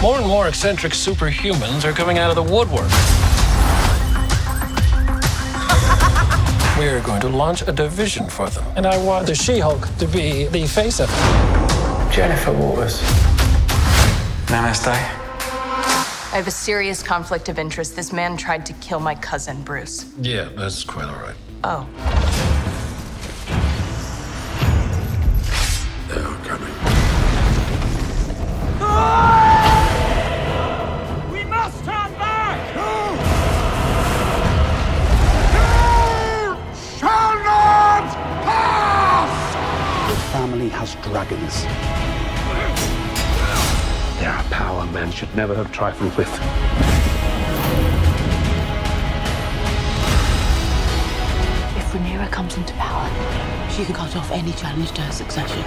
More and more eccentric superhumans are coming out of the woodwork. We're going to launch a division for them. And I want the She-Hulk to be the face of it. Jennifer Waters. Namaste. I have a serious conflict of interest. This man tried to kill my cousin, Bruce. Yeah, that's quite all right. Oh. They are coming. We must turn back! You shall not pass! Your family has dragons. There are power men should never have trifled with. If Rhaenyra comes into power, she can cut off any challenge to her succession.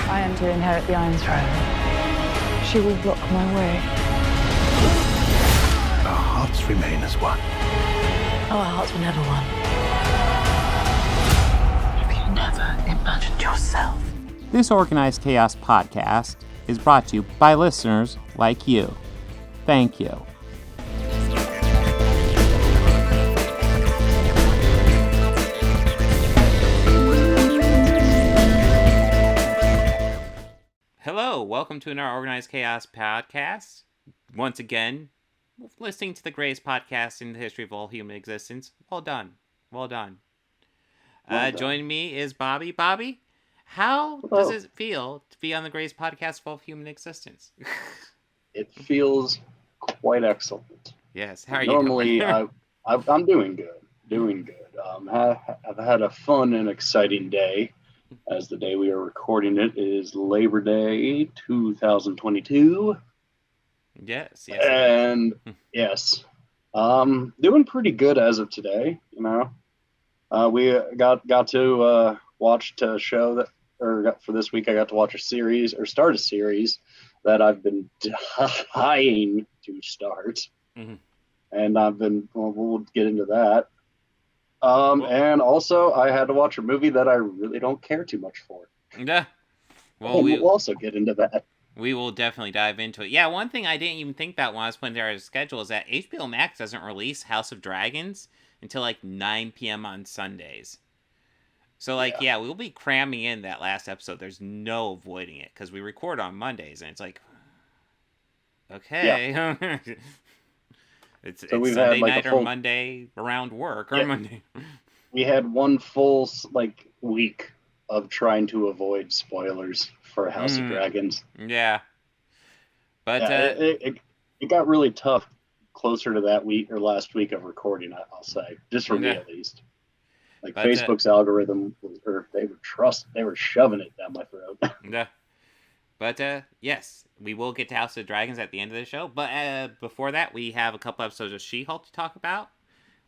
I am to inherit the Iron Throne. She will block my way. Our hearts remain as one. Oh, our hearts were never one. Have you never imagined yourself? This Organized Chaos podcast is brought to you by listeners like you. Thank you. Hello, welcome to another Organized Chaos podcast. Once again, listening to the greatest podcast in the history of all human existence. Well done. Well done. Joining me is Bobby. Bobby? How does it feel to be on the greatest podcast of all human existence? It feels quite excellent. Yes. How are Normally, you doing? I'm doing good. Doing good. I've had a fun and exciting day. As the day we are recording it is Labor Day 2022. Yes. And yes, doing pretty good as of today. You know, we got to watch a show that. Or for this week, I got to watch start a series that I've been dying to start. Mm-hmm. And we'll get into that. And also, I had to watch a movie that I really don't care too much for. Yeah. Well, we'll also get into that. We will definitely dive into it. Yeah, one thing I didn't even think about when I was putting together a schedule is that HBO Max doesn't release House of Dragons until like 9 p.m. on Sundays. So, yeah, we'll be cramming in that last episode. There's no avoiding it, because we record on Mondays, and it's like, okay. Yeah. it's Sunday night or Monday around work, or Monday. We had one full, week of trying to avoid spoilers for House of Dragons. Yeah. But it got really tough closer to that week, or last week of recording, I'll say. Just for me, at least. But Facebook's algorithm, they were shoving it down my throat. Yeah. But, yes, we will get to House of Dragons at the end of the show. But before that, we have a couple episodes of She-Hulk to talk about,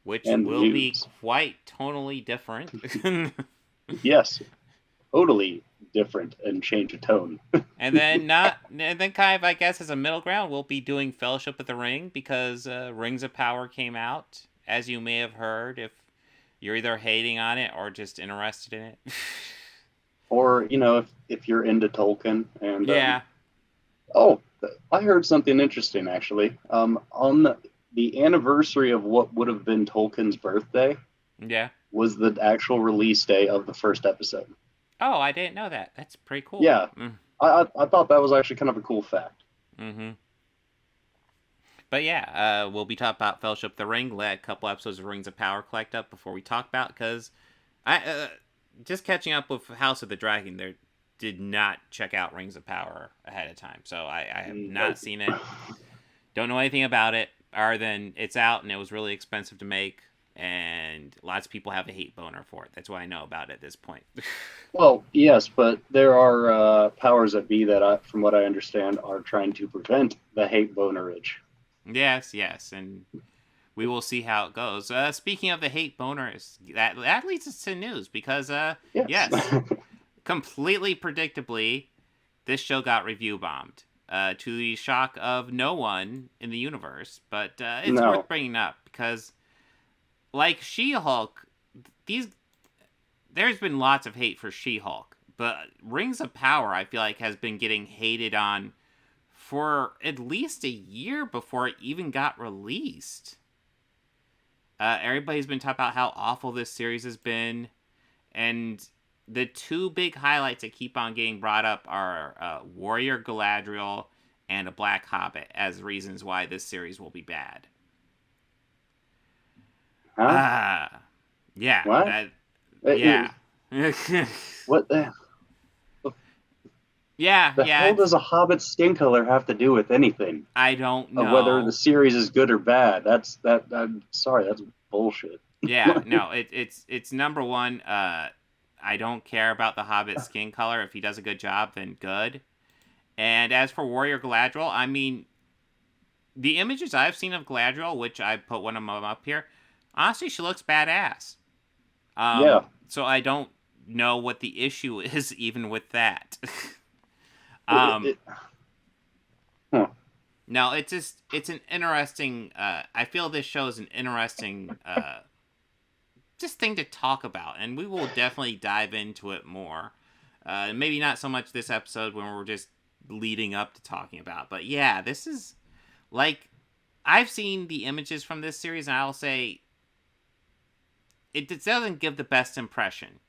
which will be quite tonally different. Yes, totally different and change of tone. and then kind of, I guess, as a middle ground, we'll be doing Fellowship of the Ring, because Rings of Power came out, as you may have heard, if you're either hating on it or just interested in it. Or, if you're into Tolkien. And yeah. I heard something interesting, actually. On the anniversary of what would have been Tolkien's birthday was the actual release day of the first episode. Oh, I didn't know that. That's pretty cool. Yeah. I thought that was actually kind of a cool fact. Mm-hmm. But yeah, we'll be talking about Fellowship of the Ring. Let a couple episodes of Rings of Power collect up before we talk about, because I just catching up with House of the Dragon, there did not check out Rings of Power ahead of time, so I have not seen it. Don't know anything about it other than it's out and it was really expensive to make, and lots of people have a hate boner for it. That's what I know about it at this point. Well, yes, but there are powers that be that, from what I understand, are trying to prevent the hate bonerage. Yes, and we will see how it goes. Speaking of the hate boners, that leads us to news, because, yes, completely predictably, this show got review bombed, to the shock of no one in the universe, but it's worth bringing up, because, like She-Hulk, there's been lots of hate for She-Hulk, But Rings of Power, I feel like, has been getting hated on for at least a year before it even got released. Everybody's been talking about how awful this series has been. And the two big highlights that keep on getting brought up are Warrior Galadriel and A Black Hobbit as reasons why this series will be bad. Huh? Yeah. What? Yeah. What the? Yeah, The hell does a Hobbit's skin color have to do with anything? I don't know. Of whether the series is good or bad. I'm sorry, that's bullshit. Yeah, no, it's number one. I don't care about the Hobbit skin color. If he does a good job, then good. And as for Warrior Galadriel, I mean, the images I've seen of Galadriel, which I put one of them up here, honestly, she looks badass. Yeah. So I don't know what the issue is even with that. No, it's an interesting, I feel this show is an interesting, just thing to talk about, and we will definitely dive into it more. Maybe not so much this episode when we're just leading up to talking about, but yeah, this is, like, I've seen the images from this series, and I'll say, it doesn't give the best impression.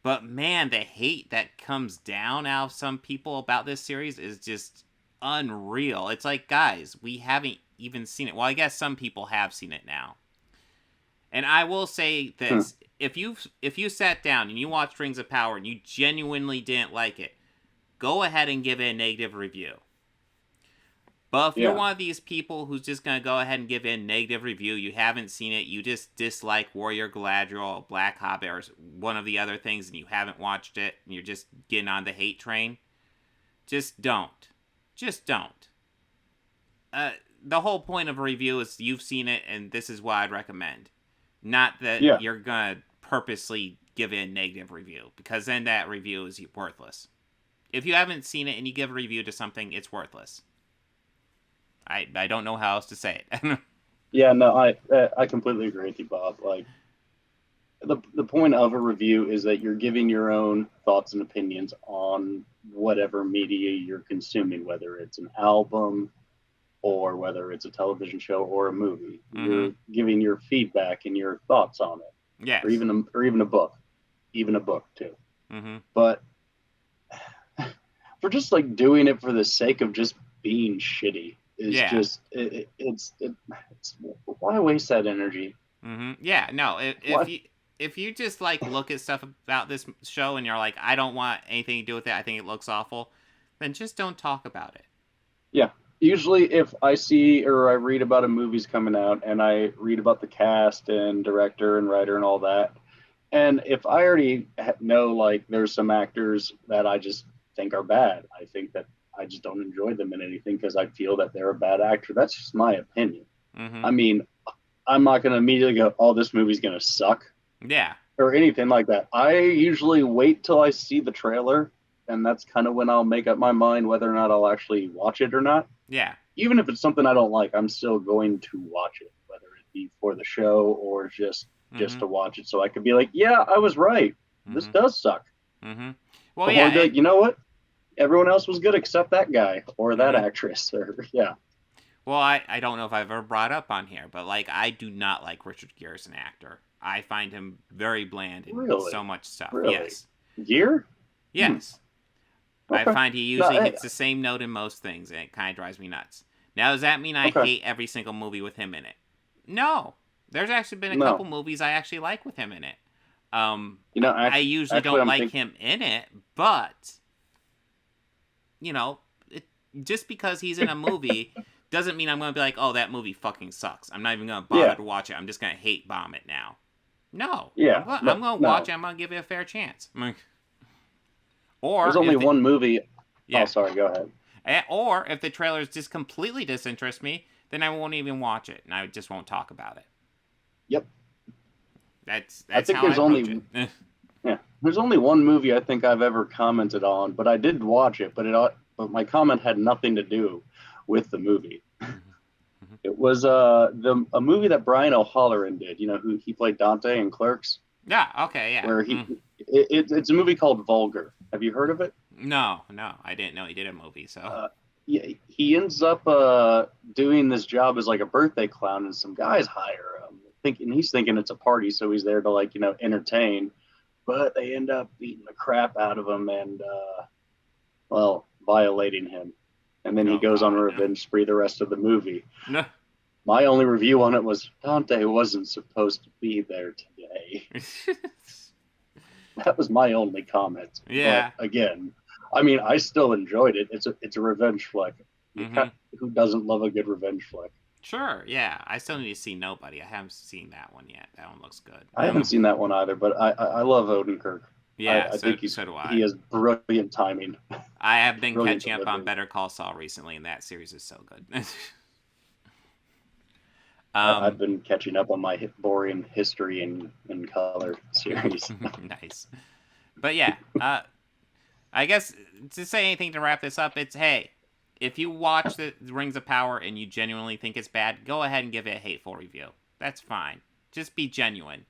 But man, the hate that comes down out of some people about this series is just unreal. It's like, guys, we haven't even seen it. Well, I guess some people have seen it now. And I will say this. If you sat down and you watched Rings of Power and you genuinely didn't like it, go ahead and give it a negative review. But if you're one of these people who's just going to go ahead and give it a negative review, you haven't seen it, you just dislike Warrior Galadriel, Black Hobbit, or one of the other things, and you haven't watched it, and you're just getting on the hate train, just don't. Just don't. The whole point of a review is you've seen it, and this is what I'd recommend. Not that you're going to purposely give it a negative review, because then that review is worthless. If you haven't seen it and you give a review to something, it's worthless. I don't know how else to say it. Yeah, no, I completely agree with you, Bob. Like, the point of a review is that you're giving your own thoughts and opinions on whatever media you're consuming, whether it's an album or whether it's a television show or a movie. Mm-hmm. You're giving your feedback and your thoughts on it. Yeah. Or even a book. Even a book too. Mm-hmm. But for just like doing it for the sake of just being shitty is just it's why waste that energy? Mm-hmm. Yeah, no. If you just like look at stuff about this show and you're like, I don't want anything to do with it, I think it looks awful, then just don't talk about it. Yeah. Usually if I see or I read about a movie's coming out and I read about the cast and director and writer and all that, and if I already know like there's some actors that I just think are bad, I think that I just don't enjoy them in anything because I feel that they're a bad actor. That's just my opinion. Mm-hmm. I mean, I'm not going to immediately go, oh, this movie's going to suck. Yeah. Or anything like that. I usually wait till I see the trailer, and that's kind of when I'll make up my mind whether or not I'll actually watch it or not. Yeah. Even if it's something I don't like, I'm still going to watch it, whether it be for the show or just to watch it so I could be like, yeah, I was right. This does suck. Mm-hmm. Well, Or be like, you know what? Everyone else was good except that guy or that actress. Or Well, I don't know if I've ever brought up on here, but like I do not like Richard Gere as an actor. I find him very bland in so much stuff. Really? Yes. Gere? Yes. Okay. I find he usually hits the same note in most things, and it kind of drives me nuts. Now, does that mean I hate every single movie with him in it? No. There's actually been a couple movies I actually like with him in it. I usually don't like him in it, but just because he's in a movie doesn't mean I'm going to be like, oh, that movie fucking sucks. I'm not even going to bother to watch it. I'm just going to hate bomb it now. No. Yeah. I'm going to watch it. I'm going to give it a fair chance. Or there's only one movie. Yeah. Oh, sorry. Go ahead. Or if the trailers just completely disinterest me, then I won't even watch it, and I just won't talk about it. Yep. That's I think how there's I only it. Yeah. There's only one movie I think I've ever commented on, but I did watch it, but my comment had nothing to do with the movie. It was a movie that Brian O'Halloran did. You know, who he played Dante in Clerks. Yeah. Okay. Yeah. where it's a movie called Vulgar. Have you heard of it? No, I didn't know he did a movie. So. Yeah, he ends up doing this job as like a birthday clown, and some guys hire him, thinking he's thinking it's a party, so he's there to like entertain. But they end up beating the crap out of him and violating him, and then he goes on a revenge spree the rest of the movie. No. My only review on it was Dante wasn't supposed to be there today. That was my only comment. Yeah. But again, I mean, I still enjoyed it. It's a revenge flick. Who doesn't love a good revenge flick? Sure, yeah. I still need to see Nobody. I haven't seen that one yet. That one looks good. I haven't seen that one either, but I love Odenkirk. Yeah, I think so do I. He has brilliant timing. I have been Brilliant catching up delivery. on Better Call Saul recently, and that series is so good. I've been catching up on my boring history in color series. Nice. But yeah, I guess to say anything to wrap this up, it's, hey, if you watch the Rings of Power and you genuinely think it's bad, go ahead and give it a hateful review. That's fine. Just be genuine.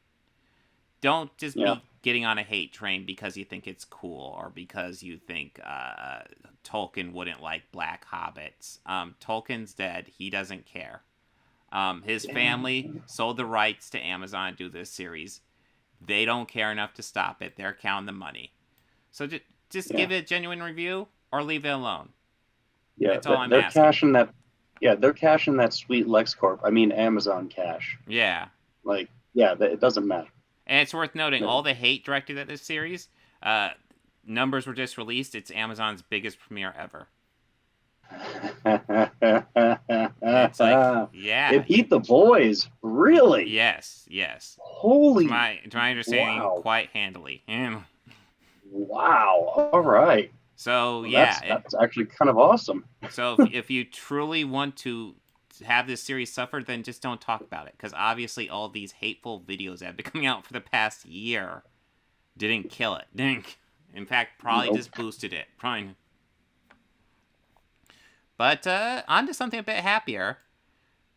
Don't just be getting on a hate train because you think it's cool or because you think Tolkien wouldn't like black hobbits. Tolkien's dead. He doesn't care. His family sold the rights to Amazon to do this series. They don't care enough to stop it. They're counting the money. So just give it a genuine review or leave it alone. Yeah, that's all I'm they're asking. cashing that. Yeah, they're cashing that sweet LexCorp. I mean, Amazon cash. Yeah. Like, yeah, it doesn't matter. And it's worth noting, all the hate directed at this series, numbers were just released. It's Amazon's biggest premiere ever. It's like, yeah. It beat The Boys, really? Yes. Holy. To my understanding, wow. quite handily. Wow. All right. So, Well, yeah. That's actually kind of awesome. So if you truly want to have this series suffer, then just don't talk about it. Because obviously all these hateful videos that have been coming out for the past year didn't kill it. In fact, probably just boosted it. Probably. But on to something a bit happier.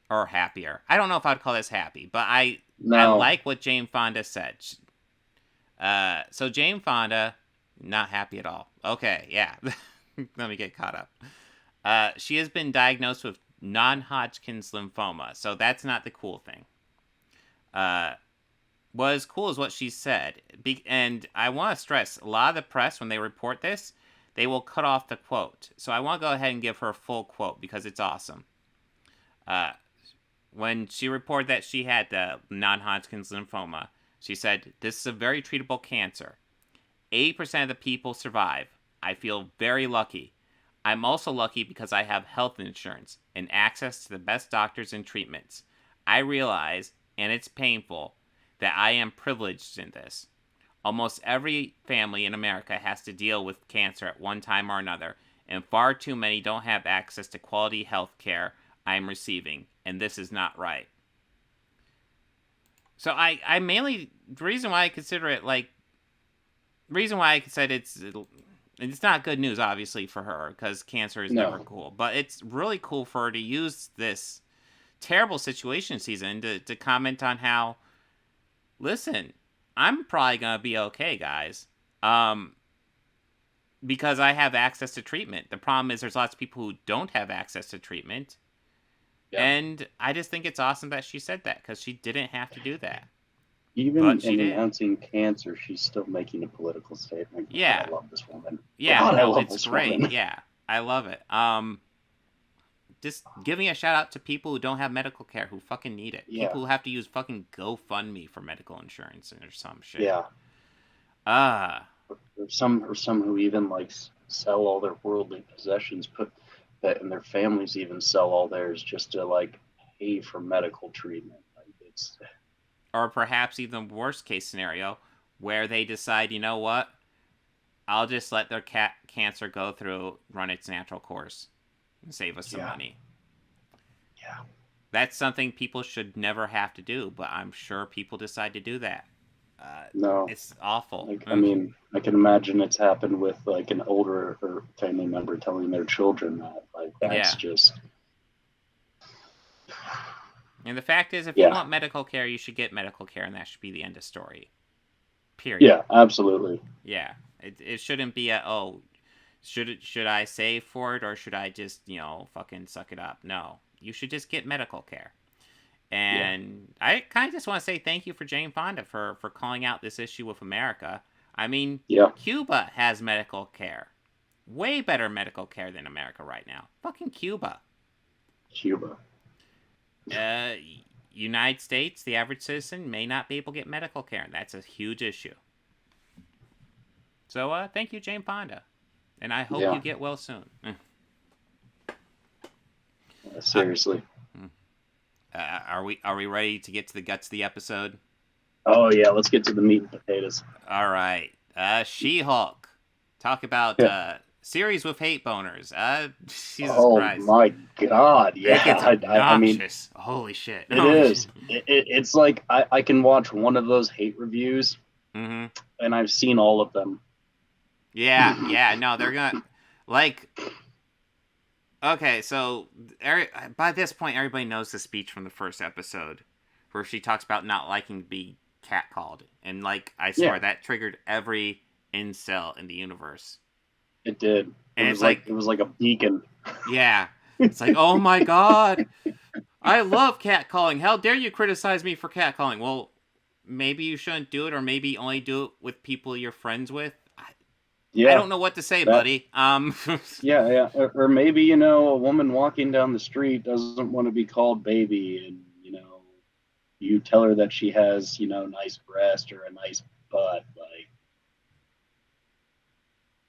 Or happier. I don't know if I'd call this happy, but I like what Jane Fonda said. So Jane Fonda, not happy at all. Okay, yeah. Let me get caught up. She has been diagnosed with non-Hodgkin's lymphoma, so that's not the cool thing. What is cool is what she said. And I want to stress, a lot of the press, when they report this, they will cut off the quote. So I want to go ahead and give her a full quote because it's awesome. When she reported that she had the non-Hodgkin's lymphoma, she said, "This is a very treatable cancer. 80% of the people survive. I feel very lucky. I'm also lucky because I have health insurance and access to the best doctors and treatments. I realize, and it's painful, that I am privileged in this. Almost every family in America has to deal with cancer at one time or another, and far too many don't have access to quality health care I am receiving, and this is not right." So I mainly, the reason why I said it's not good news, obviously, for her, because cancer is never cool. But it's really cool for her to use this terrible situation she's in to comment on how, listen, I'm probably going to be okay, guys. Because I have access to treatment. The problem is there's lots of people who don't have access to treatment. Yeah. And I just think it's awesome that she said that, because she didn't have to do that. Even in announcing cancer, she's still making a political statement. Yeah. God, I love this woman. Yeah, God, no, it's great. Woman. Yeah, I love it. Just giving a shout out to people who don't have medical care, who fucking need it. Yeah. People who have to use fucking GoFundMe for medical insurance or some shit. Yeah. Or some who even like sell all their worldly possessions, and their families even sell all theirs just to like pay for medical treatment. Like it's. Or perhaps even worst case scenario, where they decide, you know what, I'll just let their cancer go through, run its natural course, and save us some money. Yeah. That's something people should never have to do, but I'm sure people decide to do that. No. It's awful. Like, I mean, I can imagine it's happened with like an older or family member telling their children that. Like, that's just... And the fact is, if you want medical care, you should get medical care, and that should be the end of story. Period. Yeah, absolutely. Yeah. It shouldn't be should I save for it or should I just, fucking suck it up? No. You should just get medical care. And I kind of just want to say thank you for Jane Fonda for calling out this issue with America. I mean, Cuba has medical care. Way better medical care than America right now. Fucking Cuba. United States, the average citizen may not be able to get medical care, and that's a huge issue. So, thank you, Jane Fonda. And I hope you get well soon. Seriously. Are we ready to get to the guts of the episode? Oh, yeah, let's get to the meat and potatoes. All right. She-Hulk. Talk about series with hate boners. Jesus Christ. Oh, my God. Yeah. It gets obnoxious. Holy shit. It is. It's like I can watch one of those hate reviews, and I've seen all of them. Yeah. No, they're gonna... Like... Okay, so by this point, everybody knows the speech from the first episode where she talks about not liking to be catcalled. And, I swear, that triggered every incel in the universe. It did. It was like a beacon. Yeah. It's like, oh my God, I love catcalling. How dare you criticize me for catcalling? Well, maybe you shouldn't do it, or maybe only do it with people you're friends with. I don't know what to say, buddy. Yeah. Or maybe, a woman walking down the street doesn't want to be called baby, and, you tell her that she has, nice breast or a nice butt.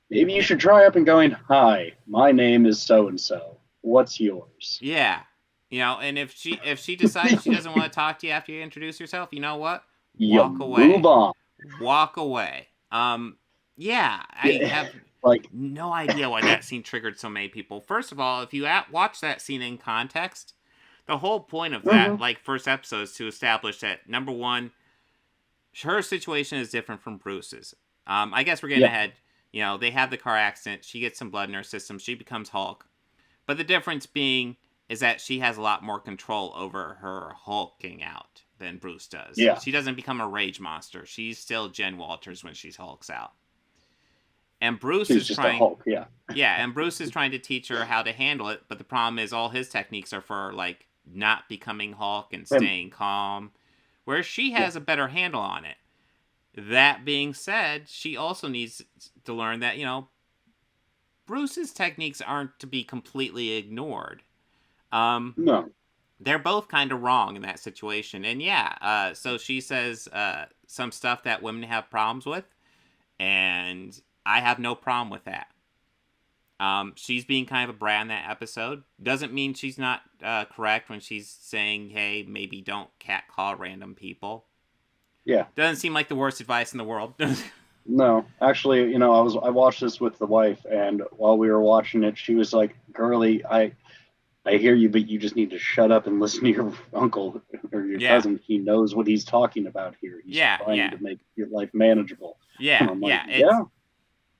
Maybe you should try up and going, "Hi, my name is so-and-so. What's yours?" Yeah. And if she decides she doesn't want to talk to you after you introduce yourself, you know what? Walk away. Move on. Walk away. Yeah, I have no idea why that scene triggered so many people. First of all, if you watch that scene in context, the whole point of that, first episode is to establish that, number one, her situation is different from Bruce's. I guess we're getting ahead. They have the car accident. She gets some blood in her system. She becomes Hulk. But the difference being is that she has a lot more control over her hulking out than Bruce does. Yeah. She doesn't become a rage monster. She's still Jen Walters when she hulks out. And Bruce is just trying... a Hulk, yeah. Yeah, and Bruce is trying to teach her how to handle it, but the problem is all his techniques are for, not becoming Hulk and staying calm, whereas she has a better handle on it. That being said, she also needs to learn that, Bruce's techniques aren't to be completely ignored. No. They're both kind of wrong in that situation. And so she says some stuff that women have problems with, and I have no problem with that. She's being kind of a brat in that episode. Doesn't mean she's not correct when she's saying, hey, maybe don't catcall random people. Yeah. Doesn't seem like the worst advice in the world. No, actually, I watched this with the wife, and while we were watching it, she was like, "Girlie, I hear you, but you just need to shut up and listen to your uncle or your cousin. He knows what he's talking about here. He's trying to make your life manageable." Yeah,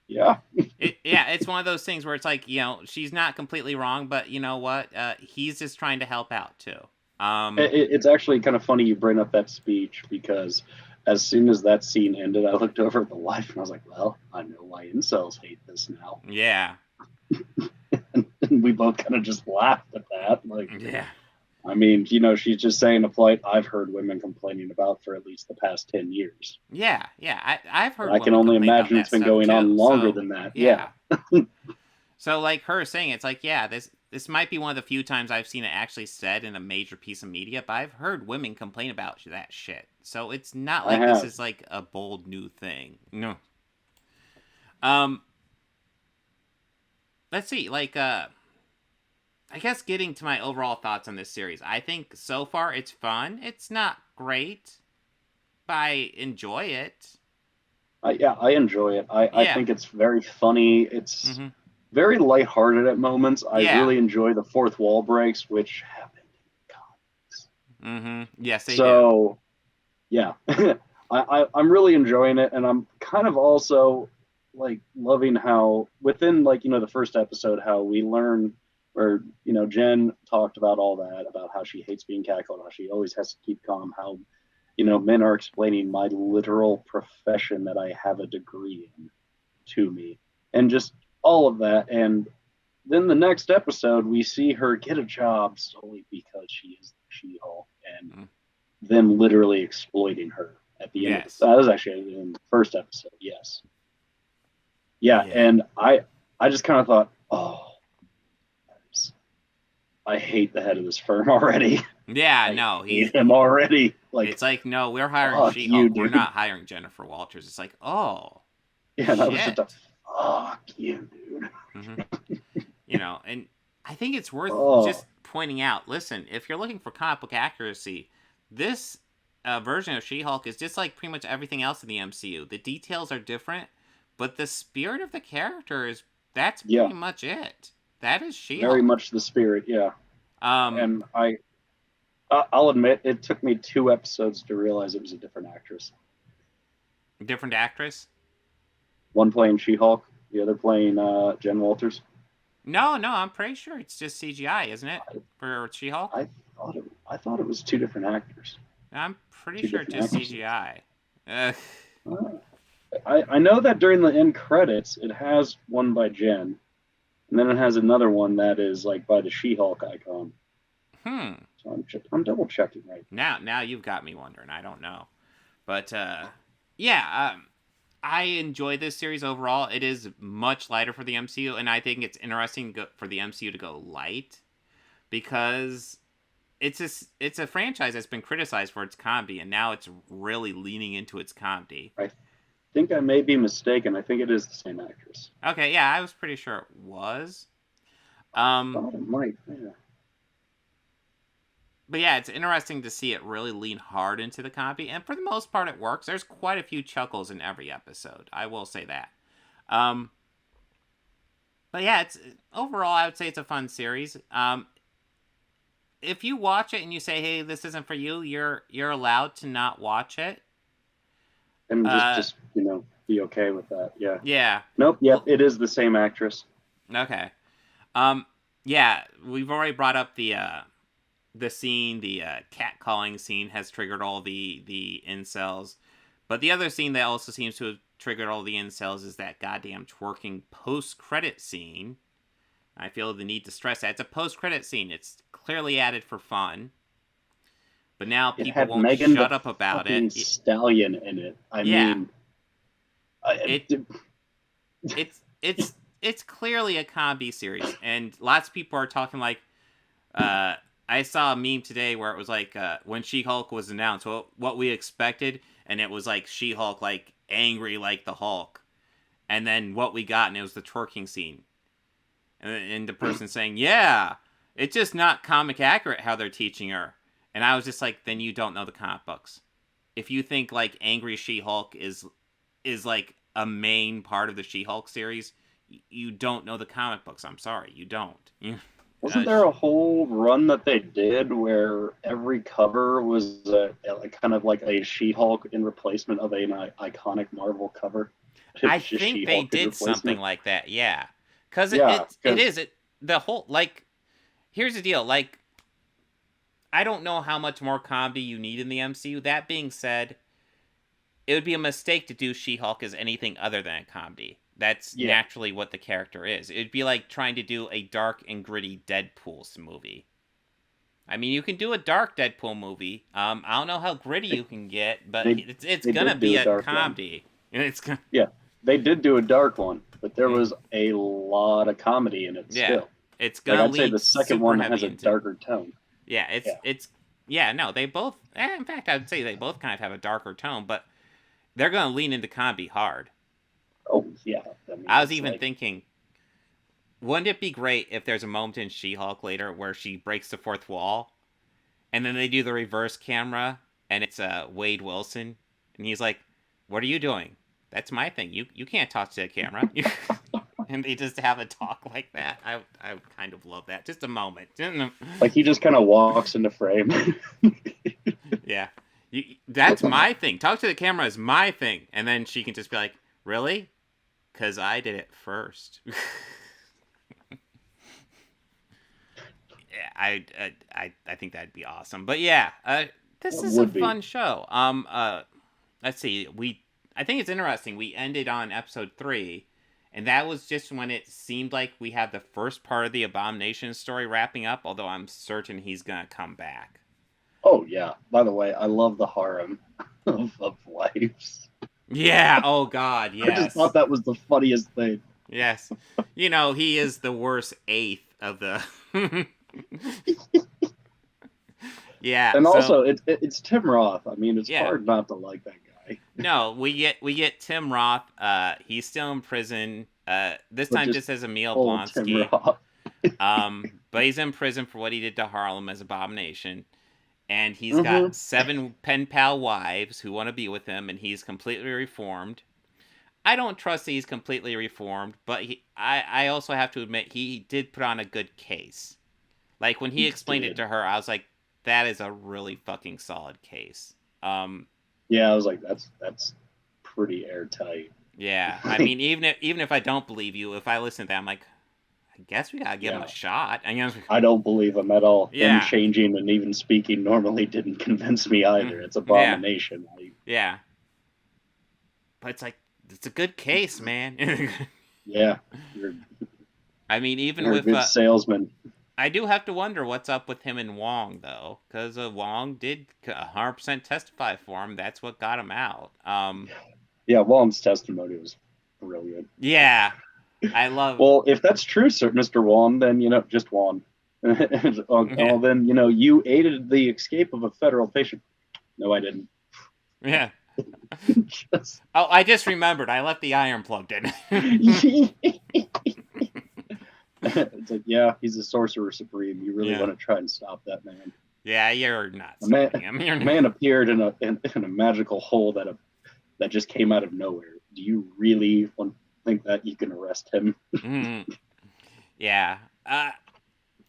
yeah. It's one of those things where it's like, she's not completely wrong, but you know what? He's just trying to help out too. It's actually kind of funny you bring up that speech, because as soon as that scene ended, I looked over at the wife and I was like, well, I know why incels hate this now. Yeah. and we both kind of just laughed at that. Yeah. I mean, she's just saying a plight I've heard women complaining about for at least the past 10 years. Yeah. I've heard. I can only imagine it's been going on longer than that. Yeah. So, her saying, it's like, this might be one of the few times I've seen it actually said in a major piece of media, but I've heard women complain about that shit. So it's not like this is a bold new thing. No. Let's see, I guess getting to my overall thoughts on this series. I think so far it's fun. It's not great, but I enjoy it. I enjoy it. I think it's very funny. It's very lighthearted at moments. I really enjoy the fourth wall breaks, which happen in comics. Yes, they do. So, yeah. I'm really enjoying it, and I'm kind of also loving how within the first episode, how we learn, or Jen talked about all that, about how she hates being cackled, how she always has to keep calm, how men are explaining my literal profession that I have a degree in to me, and just all of that. And then the next episode, we see her get a job solely because she is the She-Hulk, and them literally exploiting her at the end. Yes. That was actually in the first episode. Yes. Yeah, and I just kind of thought, oh, I hate the head of this firm already. Yeah, I no, hate him already. Like, it's like, no, we're hiring fuck She-Hulk. you, We're dude. not hiring Jennifer Walters. It's like, oh, yeah, that was shit. just a fuck you, dude. And I think it's worth just pointing out, listen, if you're looking for comic book accuracy, this version of She-Hulk is just like pretty much everything else in the MCU. The details are different, but the spirit of the character that's pretty much it. That is She-Hulk. Very much the spirit, yeah. And I'll admit, it took me 2 episodes to realize it was a different actress. Different actress? One playing She-Hulk, the other playing Jen Walters. No, I'm pretty sure it's just CGI, isn't it, for She-Hulk? I thought it was 2 different actors. I'm pretty sure it's just CGI. I know that during the end credits, it has one by Jen, and then it has another one that is like by the She-Hulk icon. So I'm double checking right now. Now you've got me wondering. I don't know, but I enjoy this series overall. It is much lighter for the MCU, and I think it's interesting for the MCU to go light because it's a franchise that's been criticized for its comedy, and now it's really leaning into its comedy. I think I may be mistaken. I think it is the same actress. Okay, yeah, I was pretty sure it was. I thought it might, yeah. But yeah, it's interesting to see it really lean hard into the comedy, and for the most part, it works. There's quite a few chuckles in every episode. I will say that. But yeah, overall, I would say it's a fun series. If you watch it and you say, "Hey, this isn't for you," you're allowed to not watch it. And just be okay with that. Yeah. Yeah. Nope. Yep. It is the same actress. Okay. Yeah, we've already brought up the scene, the catcalling scene has triggered all the incels. But the other scene that also seems to have triggered all the incels is that goddamn twerking post-credit scene. I feel the need to stress that. It's a post-credit scene. It's clearly added for fun. But now people won't Megan shut up about it. Stallion in it. I mean... It's clearly a comedy series. And lots of people are talking like... I saw a meme today where it was like when She-Hulk was announced, what we expected, and it was like She-Hulk like angry like the Hulk, and then what we got, and it was the twerking scene, and the person saying, "Yeah, it's just not comic accurate how they're teaching her," and I was just like, "Then you don't know the comic books. If you think like angry She-Hulk is like a main part of the She-Hulk series, you don't know the comic books. I'm sorry, you don't." Wasn't there a whole run that they did where every cover was kind of like a She-Hulk in replacement of an iconic Marvel cover? I think they did something like that, yeah. Because the whole, like, here's the deal, like, I don't know how much more comedy you need in the MCU. That being said, it would be a mistake to do She-Hulk as anything other than a comedy. That's naturally what the character is. It'd be like trying to do a dark and gritty Deadpool movie. I mean, you can do a dark Deadpool movie. I don't know how gritty you can get, but it's gonna be a comedy. Yeah, they did do a dark one, but there was a lot of comedy in it still. It's gonna I'd say the second one has a darker tone. Yeah, they both... in fact, I would say they both kind of have a darker tone, but they're gonna lean into comedy hard. Oh, yeah. I was even thinking, wouldn't it be great if there's a moment in She-Hulk later where she breaks the fourth wall, and then they do the reverse camera, and it's Wade Wilson, and he's like, "What are you doing? That's my thing. You can't talk to the camera." And they just have a talk like that. I kind of love that. Just a moment. Like he just kind of walks into frame. Yeah. That's my thing. Talk to the camera is my thing. And then she can just be like, "Really? Because I did it first." Yeah, I think that'd be awesome. But yeah, This is a fun show. Let's see. I think it's interesting. We ended on episode 3, and that was just when it seemed like we had the first part of the Abomination story wrapping up, although I'm certain he's going to come back. Oh, yeah. By the way, I love the harem of wives. Yeah, oh god, yes. I just thought that was the funniest thing. Yes. You know, he is the worst eighth of the... Yeah. And also, it's Tim Roth. I mean, it's Yeah. hard not to like that guy. No, we get Tim Roth. He's still in prison. This time just as Emil Blonsky. But he's in prison for what he did to Harlem as Abomination. And he's got 7 pen pal wives who want to be with him, and he's completely reformed. I don't trust that he's completely reformed, but I also have to admit he did put on a good case. Like, when he explained it to her, I was like, that is a really fucking solid case. Yeah, I was like, that's pretty airtight. Yeah, I mean, even if I don't believe you, if I listen to that, I'm like, I guess we gotta give him a shot. I don't believe him at all. Yeah. Him changing and even speaking normally didn't convince me either. It's Abomination. Yeah. But it's like, it's a good case, man. Yeah. I mean, even You're with a good salesman. I do have to wonder what's up with him and Wong, though, because Wong did 100% testify for him. That's what got him out. Yeah, Wong's testimony was brilliant. Yeah, I love. Well, if that's true, sir, Mr. Wong, then just Wong. Well, then you aided the escape of a federal patient. No, I didn't. Yeah. Oh, I just remembered. I left the iron plugged in. It's like, yeah, he's a sorcerer supreme. You really want to try and stop that man. Yeah, you're not stopping him. Man appeared in a magical hole that just came out of nowhere. Do you really think that you can arrest him? Yeah. I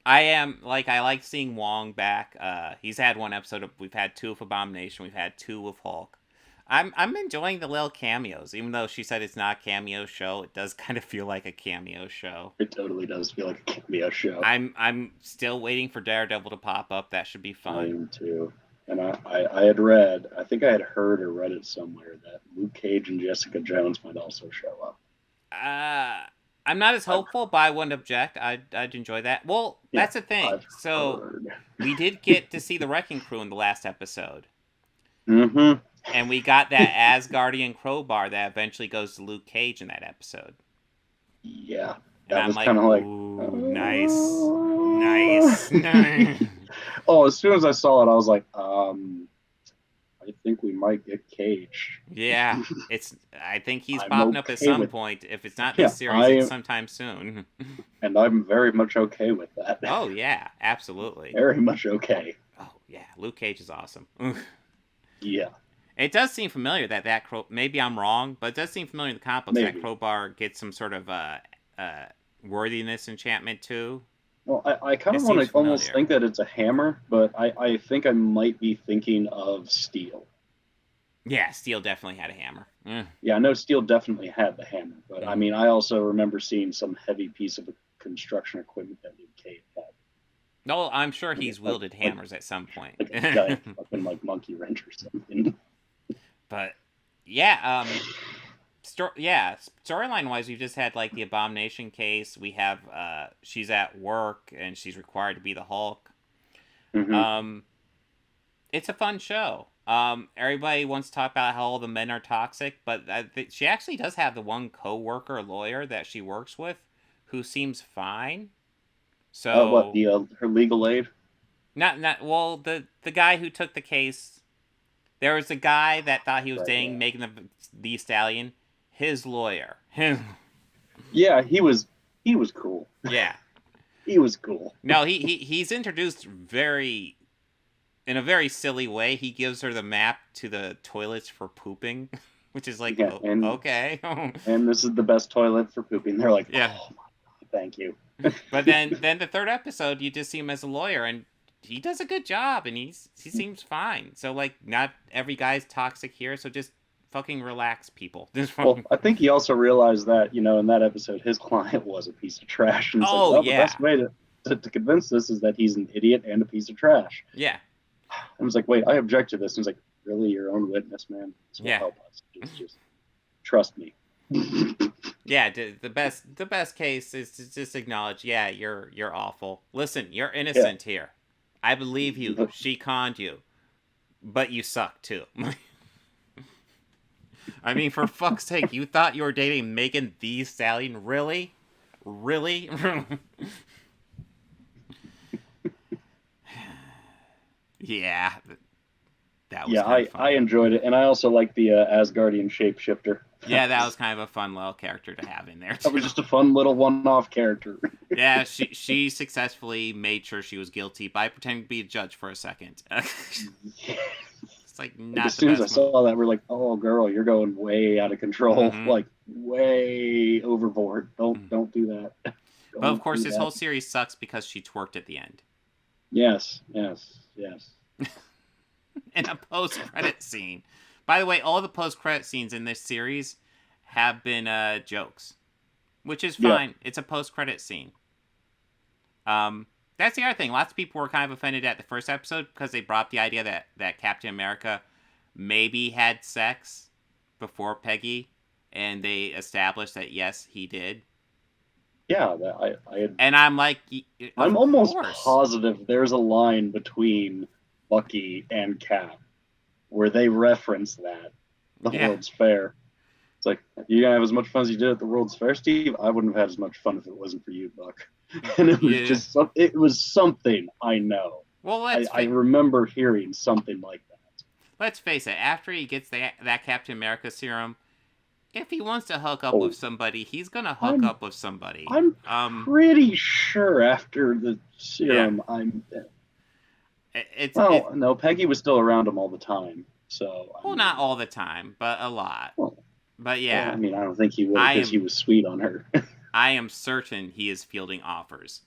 like seeing Wong back. He's had one episode we've had 2 of Abomination, we've had 2 of Hulk. I'm enjoying the little cameos, even though she said it's not a cameo show. It does kind of feel like a cameo show. It totally does feel like a cameo show. I'm still waiting for Daredevil to pop up. That should be fun. I am too. And I had read, I think I had heard or read it somewhere, that Luke Cage and Jessica Jones might also show up. I'm not as hopeful, but I wouldn't object. I'd enjoy that. Well, that's the thing. We did get to see the Wrecking Crew in the last episode. Mm-hmm. And we got that Asgardian crowbar that eventually goes to Luke Cage in that episode. Yeah. And I'm like, ooh, nice. Oh, as soon as I saw it, I was like, I think we might get Cage. Yeah, I think he's popping up at some point. If it's not this series, it's sometime soon. And I'm very much okay with that. Oh, yeah, absolutely. Very much okay. Oh, yeah, Luke Cage is awesome. Yeah. It does seem familiar that maybe I'm wrong, but it does seem familiar in the comic books that crowbar gets some sort of worthiness enchantment too. Well, I kind of want to almost think that it's a hammer, but I think I might be thinking of Steel. Yeah, Steel definitely had a hammer. Yeah, I know Steel definitely had the hammer, but I mean, I also remember seeing some heavy piece of construction equipment that Luke Cage had. No, I'm sure he's wielded hammers at some point. Like a giant fucking monkey wrench or something. But yeah, storyline wise, we've just had the Abomination case. We have she's at work and she's required to be the Hulk. Mm-hmm. It's a fun show. Everybody wants to talk about how all the men are toxic, but she actually does have the one co-worker lawyer that she works with who seems fine. So what, her legal aid? Well, the guy who took the case. There was a guy that thought he was dating Megan the Stallion. His lawyer. Yeah, he was cool. Yeah. He was cool. No, he's introduced in a very silly way. He gives her the map to the toilets for pooping, which is like, okay. And this is the best toilet for pooping. They're like, yeah. Oh, thank you. But then the third episode, you just see him as a lawyer, and he does a good job, and he seems fine. So, not every guy's toxic here, so just fucking relax, people. Well, I think he also realized that, in that episode, his client was a piece of trash. And yeah. The best way to convince this is that he's an idiot and a piece of trash. Yeah. I was like, wait, I object to this. And he's like, really, your own witness, man? This will help us. Just trust me. Yeah, the best case is to just acknowledge, yeah, you're awful. Listen, you're innocent here. I believe you. She conned you. But you suck, too. I mean, for fuck's sake, you thought you were dating Megan Thee Stallion? Really? Really? Yeah. That was kind of fun. I enjoyed it. And I also like the Asgardian shapeshifter. Yeah, that was kind of a fun little character to have in there, too. That was just a fun little one-off character. Yeah, she successfully made sure she was guilty by pretending to be a judge for a second. It's like not as soon as I saw that, we're like, oh, girl, you're going way out of control. Mm-hmm. Like, way overboard. Don't do that. But, of course, this whole series sucks because she twerked at the end. Yes. In a post-credit scene. By the way, all the post-credit scenes in this series have been jokes, which is fine. Yeah. It's a post-credit scene. That's the other thing. Lots of people were kind of offended at the first episode because they brought up the idea that Captain America maybe had sex before Peggy, and they established that, yes, he did. Yeah, and I'm like... I'm almost positive there's a line between Bucky and Cap where they reference that the World's Fair. It's like, you gonna have as much fun as you did at the World's Fair, Steve? I wouldn't have had as much fun if it wasn't for you, Buck. And it was it was something I know. Well, I remember hearing something like that. Let's face it, after he gets that Captain America serum, if he wants to hook up with somebody, he's gonna hook up with somebody. I'm pretty sure after the serum, no, Peggy was still around him all the time. So not all the time, but a lot. But yeah, I mean, I don't think he would because he was sweet on her. I am certain he is fielding offers.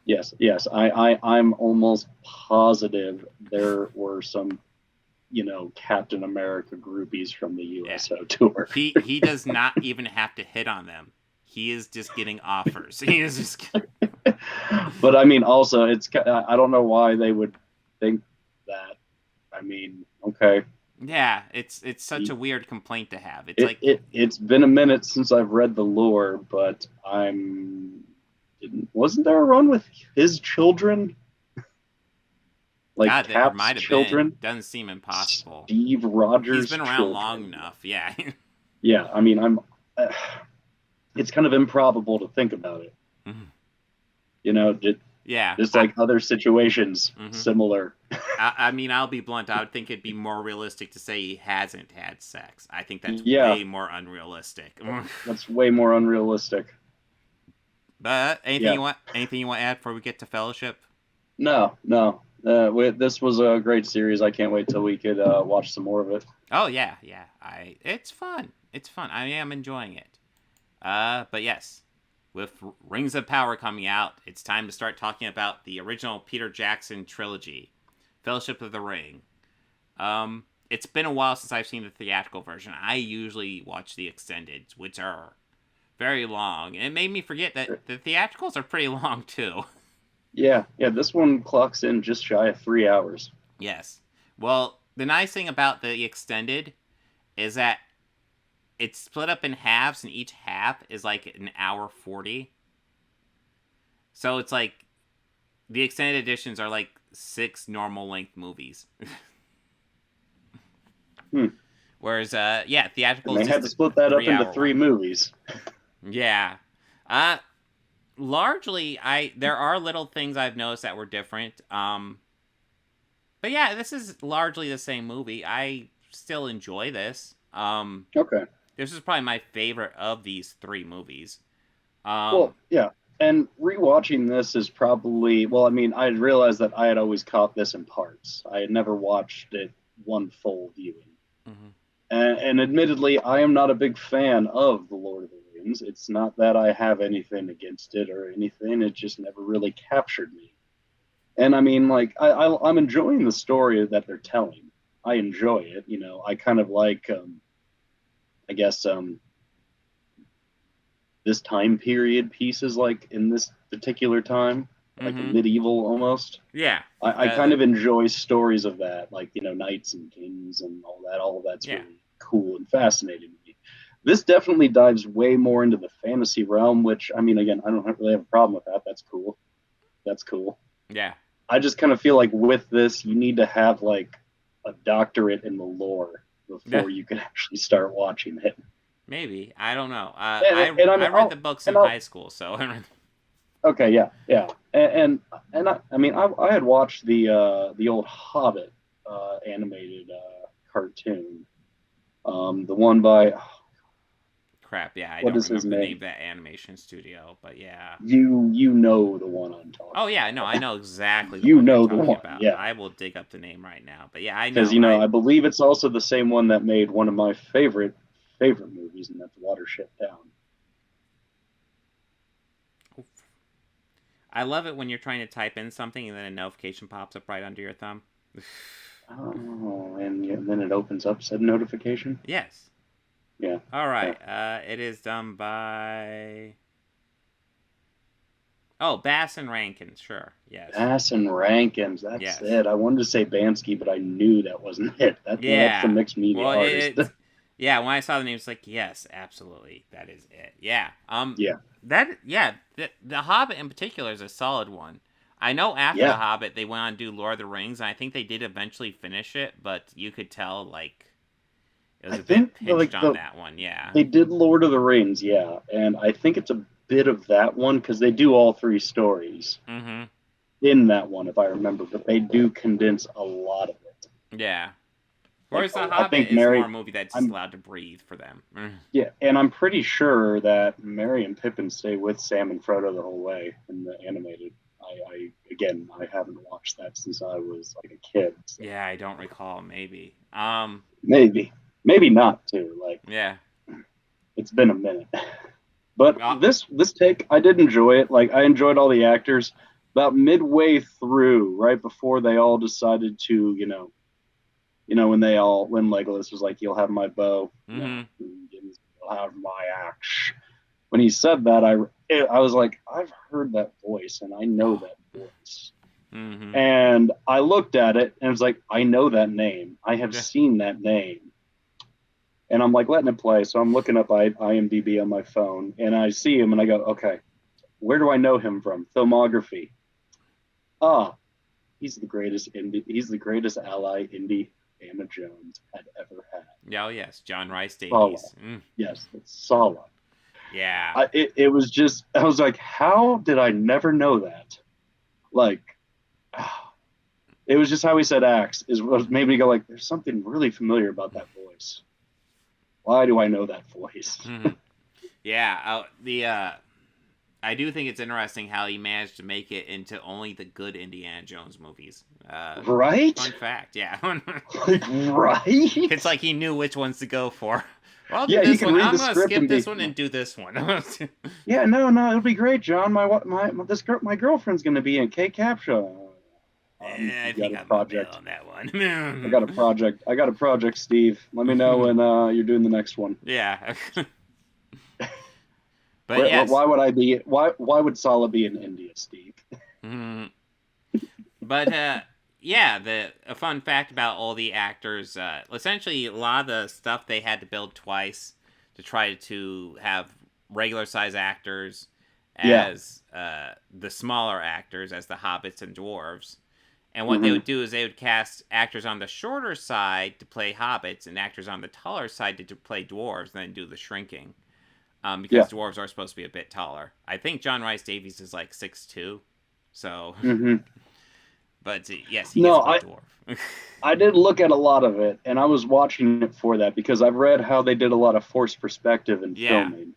Yes. I'm almost positive there were some, Captain America groupies from the USO tour. He does not even have to hit on them. He is just getting offers. He is just. But I mean, also, I don't know why they would think that. I mean, okay. Yeah, it's such a weird complaint to have. It's been a minute since I've read the lore, but wasn't there a run with his children? Like God, there Cap's might have children? been. Doesn't seem impossible. Steve Rogers. He's been around long enough. Yeah. Yeah, I mean, it's kind of improbable to think about it. Mm-hmm. Just like other situations similar. I mean, I'll be blunt. I would think it'd be more realistic to say he hasn't had sex. I think that's way more unrealistic. That's way more unrealistic. But anything you want to add before we get to Fellowship? No. This was a great series. I can't wait till we could watch some more of it. Oh yeah. It's fun. I am enjoying it. But yes. With Rings of Power coming out, it's time to start talking about the original Peter Jackson trilogy, Fellowship of the Ring. It's been a while since I've seen the theatrical version. I usually watch the extended, which are very long. And it made me forget that the theatricals are pretty long, too. Yeah, this one clocks in just shy of 3 hours. Yes. Well, the nice thing about the extended is that it's split up in halves, and each half is like an hour 40. So it's like the extended editions are like 6 normal length movies. Whereas, theatrical. And they had to split that up into 3 movies. Yeah. Largely, there are little things I've noticed that were different. But yeah, this is largely the same movie. I still enjoy this. Okay. This is probably my favorite of these 3 movies. Well, yeah. And rewatching this is probably... Well, I mean, I realized that I had always caught this in parts. I had never watched it one full viewing. Mm-hmm. And admittedly, I am not a big fan of The Lord of the Rings. It's not that I have anything against it or anything. It just never really captured me. And I mean, like, I'm enjoying the story that they're telling. I enjoy it. I kind of like... I guess this time period pieces, like in this particular time, like medieval almost. Yeah. I kind of enjoy stories of that, like, knights and kings and all that. All of that's really cool and fascinating to me. This definitely dives way more into the fantasy realm, which, I mean, again, I don't really have a problem with that. That's cool. Yeah. I just kind of feel like with this, you need to have like a doctorate in the lore before you can actually start watching it. Maybe. I don't know. I read the books in high school, so. Okay, yeah. And I mean, I had watched the old Hobbit animated cartoon, the one by. Crap, yeah, I what don't is his remember the name? name of that animation studio, but yeah. You know the one I'm talking. Oh yeah, no, I know exactly. You one know you're the talking one, about. yeah. I will dig up the name right now, but yeah, I know. Because I believe it's also the same one that made one of my favorite movies, and that's Watership Down. I love it when you're trying to type in something and then a notification pops up right under your thumb. Oh, and then it opens up said notification? Yes. Yeah. All right. Yeah. It is done by... Oh, Bass and Rankins, sure. Yes. Bass and Rankins, that's it. I wanted to say Bansky, but I knew that wasn't it. That's the mixed media artist. Yeah, when I saw the name, it's like, yes, absolutely, that is it. Yeah. The Hobbit in particular is a solid one. I know after The Hobbit, they went on to do Lord of the Rings, and I think they did eventually finish it, but you could tell, like, it was a bit pinched on that one, yeah. They did Lord of the Rings, yeah, and I think it's a bit of that one, because they do all three stories in that one, if I remember, but they do condense a lot of it. Yeah. Whereas The Hobbit is more a movie that's just allowed to breathe for them. Yeah, and I'm pretty sure that Merry and Pippin stay with Sam and Frodo the whole way in the animated. I haven't watched that since I was like a kid. So. Yeah, I don't recall. Maybe. Maybe not too. Like, yeah, it's been a minute. But this take, I did enjoy it. Like, I enjoyed all the actors. About midway through, right before they all decided to, when Legolas was like, "You'll have my bow, you'll have my axe." When he said that, I was like, I've heard that voice, and I know that voice. And I looked at it, and it was like, I know that name. I have seen that name. And I'm like letting it play, so I'm looking up IMDb on my phone, and I see him, and I go, okay, where do I know him from? Filmography. He's the greatest ally Indiana Jones had ever had. Oh yes, John Rhys Davies. Yes, it's solid. Yeah. It was just, I was like, how did I never know that? Like, it was just how he said axe is what made me go like, there's something really familiar about that voice. Why do I know that voice? Yeah, I do think it's interesting how he managed to make it into only the good Indiana Jones movies. Right? Fun fact, yeah. Right? It's like he knew which ones to go for. Well, I'll do this one. I'm going to skip this one and do this one. Yeah, no, it'll be great, John. My girlfriend's going to be in Kate Capshaw. I think I'm on that one. I got a project, Steve. Let me know when you're doing the next one. Yeah. But yes. Why would Sala be in India, Steve? But a fun fact about all the actors, essentially a lot of the stuff they had to build twice to try to have regular size actors as the smaller actors, as the hobbits and dwarves. And what they would do is they would cast actors on the shorter side to play hobbits and actors on the taller side to play dwarves, and then do the shrinking. Because dwarves are supposed to be a bit taller. I think John Rhys Davies is like 6'2", so... But yes, he's a dwarf. I did look at a lot of it, and I was watching it for that, because I've read how they did a lot of forced perspective in filming,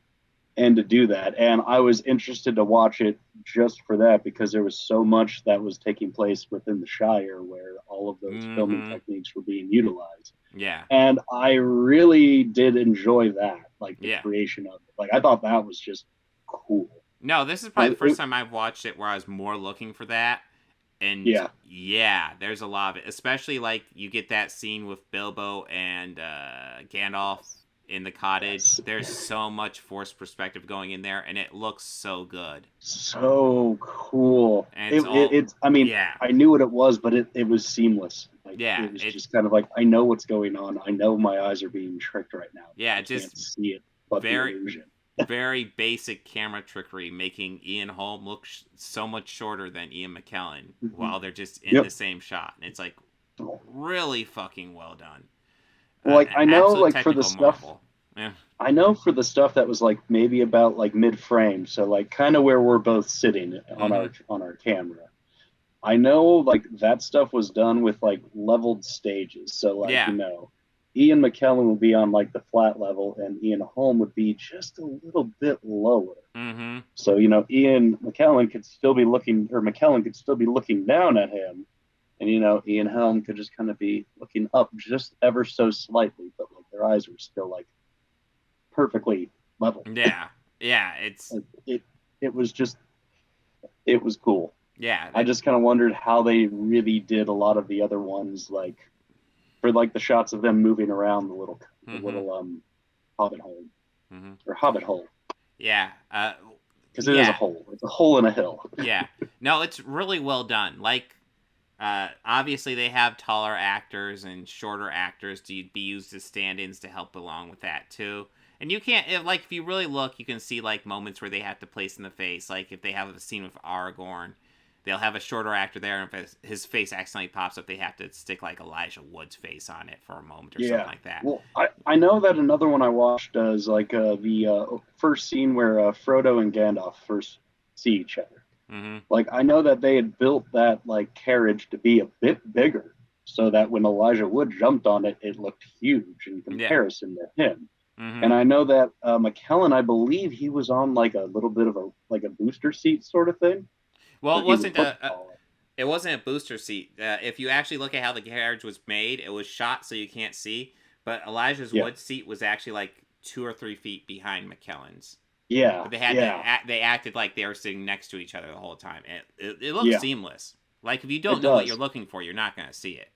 and to do that. And I was interested to watch it just for that, because there was so much that was taking place within the Shire where all of those filming techniques were being utilized. Yeah. And I really did enjoy that, like the creation of it. Like, I thought that was just cool. No, this is probably the first time I've watched it where I was more looking for that. And there's a lot of it. Especially, like, you get that scene with Bilbo and Gandalf in the cottage. There's so much forced perspective going in there, and it looks so good. So cool. And it's I knew what it was, but it was seamless. Like, yeah, it was just kind of like, I know what's going on. I know my eyes are being tricked right now. Yeah, I just can't see it, but the illusion. Very basic camera trickery, making Ian Holm look so much shorter than Ian McKellen while they're just in the same shot. And it's like really fucking well done. Well, I know, like, for the stuff, yeah. I know for the stuff that was like maybe about like mid frame, so like kind of where we're both sitting on our camera. I know like that stuff was done with like leveled stages. So like Ian McKellen would be on like the flat level, and Ian Holm would be just a little bit lower. Mm-hmm. So Ian McKellen could still be looking, or McKellen could still be looking down at him, and Ian Holm could just kind of be looking up just ever so slightly, but like their eyes were still like perfectly level. Yeah, it was cool. Yeah, I just kind of wondered how they really did a lot of the other ones, like for like the shots of them moving around the little hobbit hole or hobbit hole. Yeah, because it is a hole. It's a hole in a hill. Yeah, no, it's really well done. Like, obviously they have taller actors and shorter actors to be used as stand-ins to help along with that too. And you can't, if you really look, you can see like moments where they have to place in the face. Like if they have a scene with Aragorn, they'll have a shorter actor there, and if his face accidentally pops up, they have to stick like Elijah Wood's face on it for a moment or something like that. Well, I know that another one I watched is like the first scene where Frodo and Gandalf first see each other. Mm-hmm. Like I know that they had built that like carriage to be a bit bigger, so that when Elijah Wood jumped on it, it looked huge in comparison to him. Mm-hmm. And I know that McKellen, I believe he was on like a little bit of a booster seat sort of thing. Well, it wasn't a booster seat. If you actually look at how the carriage was made, it was shot so you can't see. But Elijah Wood's seat was actually like 2 or 3 feet behind McKellen's. Yeah. But they acted like they were sitting next to each other the whole time. It looked seamless. Like if you don't know what you're looking for, you're not gonna see it.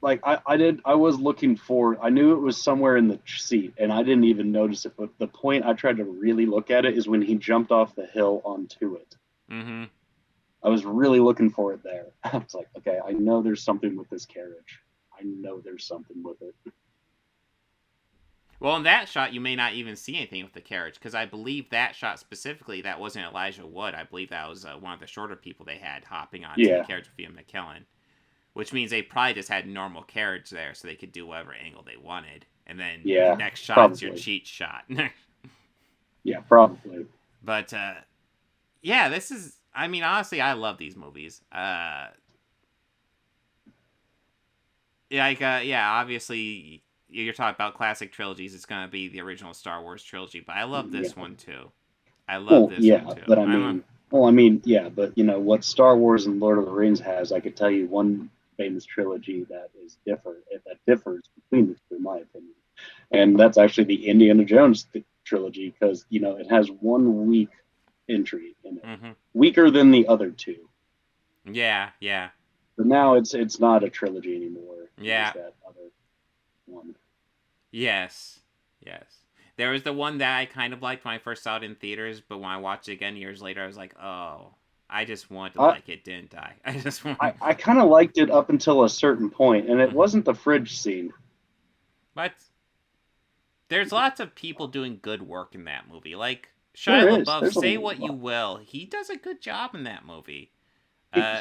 Like I was looking for. I knew it was somewhere in the seat, and I didn't even notice it. But the point I tried to really look at it is when he jumped off the hill onto it. Mm-hmm. I was really looking for it there. I was like, okay, I know there's something with this carriage. I know there's something with it. Well, in that shot, you may not even see anything with the carriage, because I believe that shot specifically, that wasn't Elijah Wood. I believe that was one of the shorter people they had hopping onto the carriage with Ian McKellen, which means they probably just had normal carriage there, so they could do whatever angle they wanted. And then the next shot's your cheat shot. Yeah, probably. But, yeah, this is... I mean, honestly, I love these movies. Obviously, you're talking about classic trilogies. It's going to be the original Star Wars trilogy, but I love this one, too. I love this one, too. But but what Star Wars and Lord of the Rings has, I could tell you one famous trilogy that differs between the two, in my opinion. And that's actually the Indiana Jones trilogy, because, it has one weak entry in it. Mm-hmm. Weaker than the other two. Yeah. But now it's not a trilogy anymore. Yeah. It's that other one. Yes. There was the one that I kind of liked when I first saw it in theaters, but when I watched it again years later, I was like, oh, I just wanted to like it, didn't I? I kind of liked it up until a certain point, and it wasn't the fridge scene. But there's lots of people doing good work in that movie. Like, Shia LaBeouf, say what you will, he does a good job in that movie.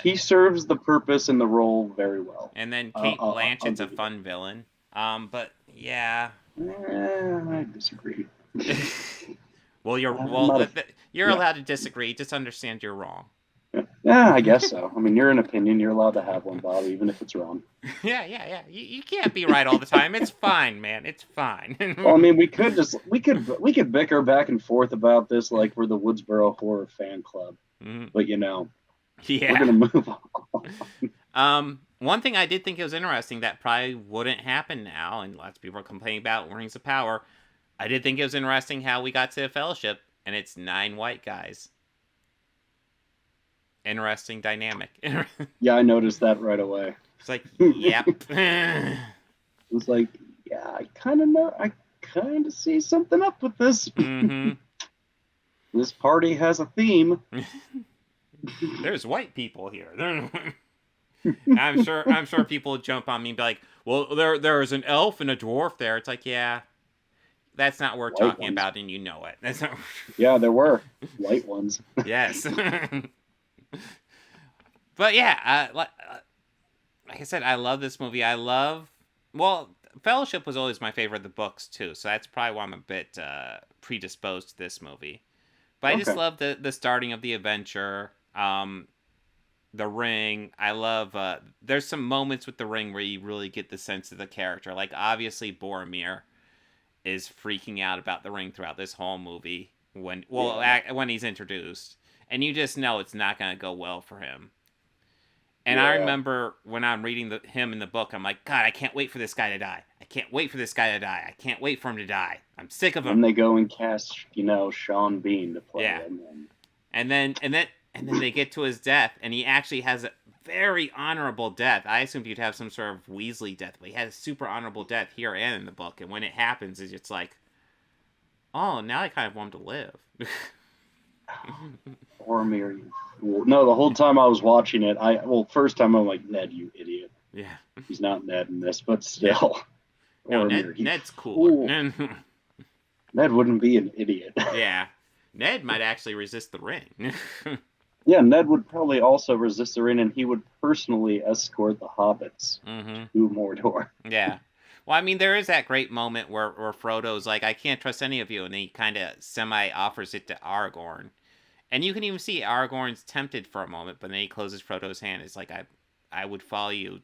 He serves the purpose in the role very well. And then Kate Blanchett's a fun villain. But yeah, I disagree. Well, you're allowed to disagree. Just understand you're wrong. Yeah, I guess so. I mean, you're an opinion. You're allowed to have one, Bob, even if it's wrong. Yeah. You can't be right all the time. It's fine, man. It's fine. Well, I mean, we could bicker back and forth about this like we're the Woodsboro Horror Fan Club. Mm-hmm. But we're gonna move on. One thing I did think it was interesting that probably wouldn't happen now, and lots of people are complaining about Rings of Power. I did think it was interesting how we got to the Fellowship, and it's 9 white guys. Interesting dynamic. Yeah, I noticed that right away. It's like, yep. It was like, yeah, I kind kind of see something up with this. Mm-hmm. This party has a theme. There's white people here. I'm sure people would jump on me and be like, well, there's an elf and a dwarf there. It's like, yeah, that's not what we're talking about, and you know it. That's not... Yeah, there were white ones. Yes. But yeah, like I said, I love this movie. Well, Fellowship was always my favorite of the books, too, so that's probably why I'm a bit predisposed to this movie. But I just love the starting of the adventure, the ring. I love, there's some moments with the ring where you really get the sense of the character. Like, obviously, Boromir is freaking out about the ring throughout this whole movie when he's introduced. And you just know it's not going to go well for him. And I remember when I'm reading him in the book, I'm like, God, I can't wait for this guy to die. I can't wait for this guy to die. I can't wait for him to die. I'm sick of him. And they go and cast, Sean Bean to play him. And then they get to his death, and he actually has a very honorable death. I assumed he'd have some sort of Weasley death, but he has a super honorable death here and in the book. And when it happens, it's just like, oh, now I kind of want him to live. Boromir, you fool. No, the whole time I was watching it, first time I'm like, Ned, you idiot. Yeah. He's not Ned in this, but still. No, Ned's cool. Ned wouldn't be an idiot. Yeah. Ned might actually resist the ring. Yeah, Ned would probably also resist the ring, and he would personally escort the hobbits to Mordor. Yeah. Well, I mean, there is that great moment where Frodo's like, I can't trust any of you, and he kind of semi-offers it to Aragorn. And you can even see Aragorn's tempted for a moment, but then he closes Frodo's hand. It's like, I would follow you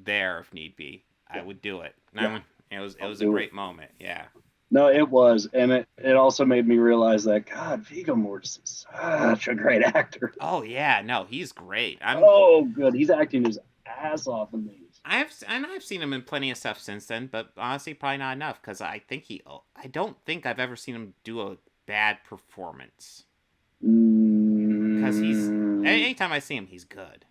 there if need be. I would do it. And it was a great moment, yeah. No, it was, and it also made me realize that, God, Viggo Mortensen is such a great actor. Oh, yeah, no, he's great. Good. He's acting his ass off in these. I've seen him in plenty of stuff since then, but honestly, probably not enough, because I don't think I've ever seen him do a bad performance. Because anytime I see him, he's good.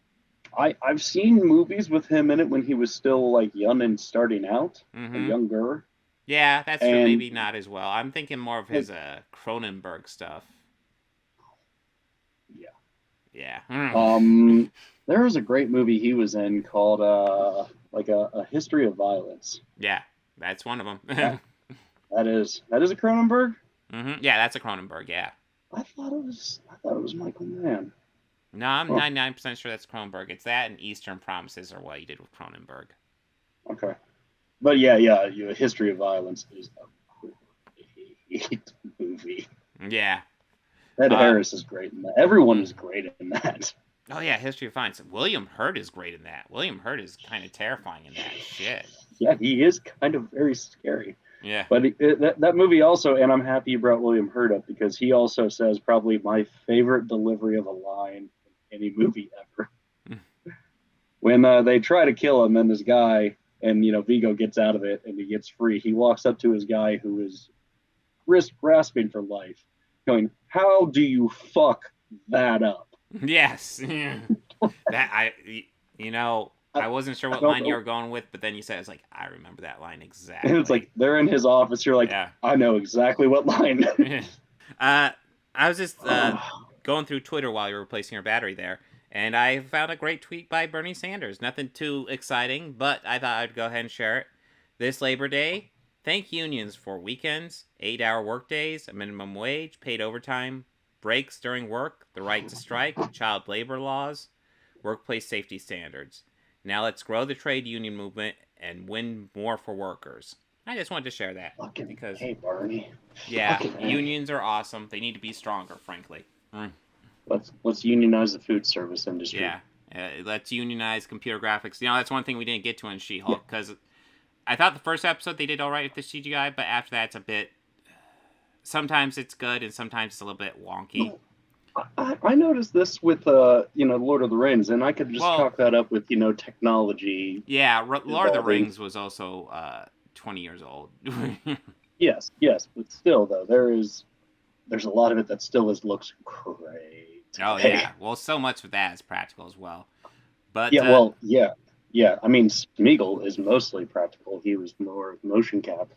I've seen movies with him in it when he was still, like, young and starting out, younger. Yeah, that's true. Maybe not as well. I'm thinking more of his Cronenberg stuff. Yeah. There was a great movie he was in called a History of Violence. Yeah, that's one of them. That is a Cronenberg? Yeah, that's a Cronenberg, yeah. I thought it was Michael Mann. No, I'm 99% sure that's Cronenberg. It's that and Eastern Promises are what he did with Cronenberg. Okay. But yeah, History of Violence is a great movie. Yeah. Ed Harris is great in that. Everyone is great in that. Oh yeah, History of Violence. William Hurt is great in that. William Hurt is kind of terrifying in that shit. Yeah, he is kind of very scary. Yeah. But that movie also, and I'm happy you brought William Hurt up, because he also says probably my favorite delivery of a line in any movie ever. When they try to kill him, and this guy, and Viggo gets out of it and he gets free, he walks up to his guy who is grasping for life, going, "How do you fuck that up?" Yes. I wasn't sure what line you were going with, but then you said, it's like, I remember that line exactly. And it's like, they're in his office. You're like, yeah. I know exactly what line. I was just going through Twitter while you were replacing your battery there, and I found a great tweet by Bernie Sanders. Nothing too exciting, but I thought I'd go ahead and share it. This Labor Day, thank unions for weekends, 8-hour workdays, a minimum wage, paid overtime, breaks during work, the right to strike, child labor laws, workplace safety standards. Now let's grow the trade union movement and win more for workers. I just wanted to share that. Because, hey, Barney. Yeah, unions are awesome. They need to be stronger, frankly. Let's unionize the food service industry. Yeah, let's unionize computer graphics. That's one thing we didn't get to in She-Hulk, because I thought the first episode they did all right with the CGI, but after that it's a bit... Sometimes it's good, and sometimes it's a little bit wonky. I noticed this with, Lord of the Rings, and I could just chalk that up with, technology. Yeah, Lord of the Rings was also 20 years old. Yes, but still, though, there's a lot of it that still looks great. Oh, yeah. Well, so much of that is practical as well. But yeah. I mean, Smeagol is mostly practical. He was more motion cap.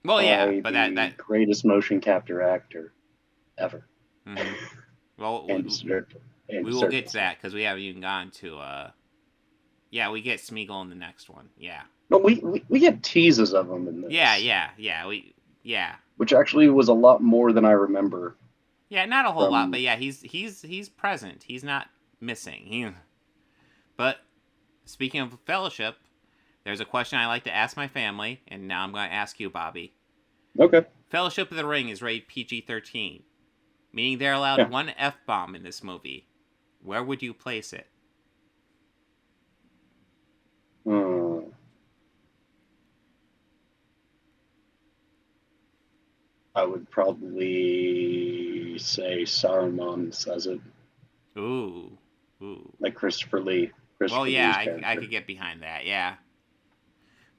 Well, yeah, by but the that greatest motion capture actor ever. mhm. Well, And we will get to that because we haven't even gone to. Yeah, we get Smeagol in the next one. Yeah. No, we get teases of him in this. Yeah. Which actually was a lot more than I remember. Yeah, not a whole lot, but yeah, he's present. He's not missing. But speaking of Fellowship, there's a question I like to ask my family, and now I'm going to ask you, Bobby. Okay. Fellowship of the Ring is rated PG-13, meaning they're allowed one F-bomb in this movie. Where would you place it? I would probably say Saruman says it. Ooh. Like Christopher Lee. Well, yeah, I could get behind that, yeah.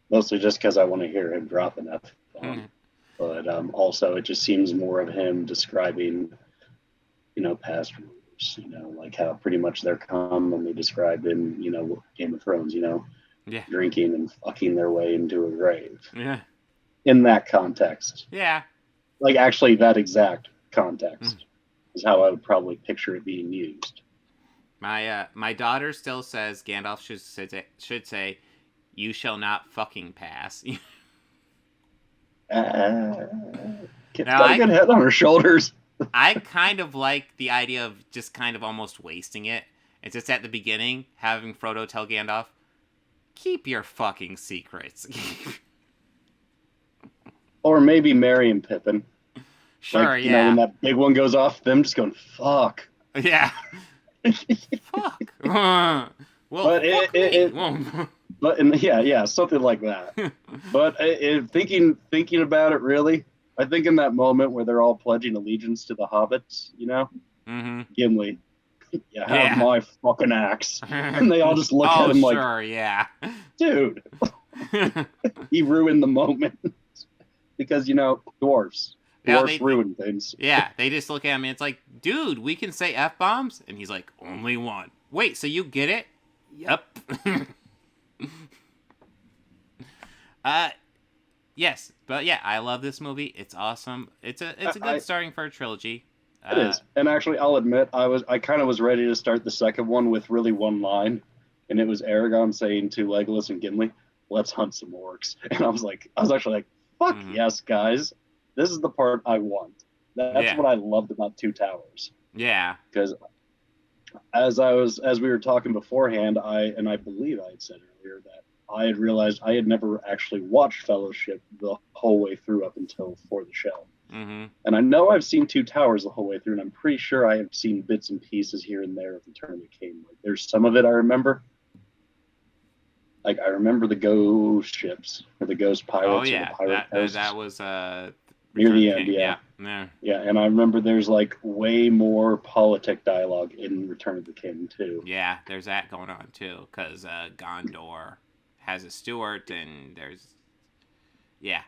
Mostly just because I want to hear him drop an F-bomb. But also, it just seems more of him describing, past rumors, like how pretty much they're commonly described in, Game of Thrones, drinking and fucking their way into a grave. Yeah. In that context. Yeah. Like, actually, that exact context is how I would probably picture it being used. My daughter still says Gandalf should say, "You shall not fucking pass." Kid's got a good head on her shoulders. I kind of like the idea of just kind of almost wasting it. It's just at the beginning, having Frodo tell Gandalf, "Keep your fucking secrets." Or maybe Merry and Pippin. Sure, like, yeah. When that big one goes off, them just going, fuck. Yeah. Fuck. Well, but something like that. But thinking about it, really, I think in that moment where they're all pledging allegiance to the hobbits, Gimli, have my fucking axe. And they all just look at him like, yeah. Dude, he ruined the moment. Because, dwarves. Dwarves ruin things. Yeah, they just look at him and it's like, dude, we can say F-bombs? And he's like, only one. Wait, so you get it? Yep. Yes, but yeah, I love this movie. It's awesome. It's a good starting for a trilogy. It is. And actually, I'll admit, I kind of was ready to start the second one with really one line. And it was Aragorn saying to Legolas and Gimli, let's hunt some orcs. And I was actually like, fuck yes, guys. This is the part I want. That's what I loved about Two Towers. Yeah. Because as we were talking beforehand, I believe I had said earlier that I had realized I had never actually watched Fellowship the whole way through up until For the Show. Mm-hmm. And I know I've seen Two Towers the whole way through, and I'm pretty sure I have seen bits and pieces here and there of Return of the King. Like, there's some of it I remember. Like, I remember the ghost ships, or the ghost pirates, or the pirate coasts. That was near the end, yeah. Yeah, and I remember there's, like, way more politic dialogue in Return of the King, too. Yeah, there's that going on, too, because Gondor has a steward, and there's... Yeah,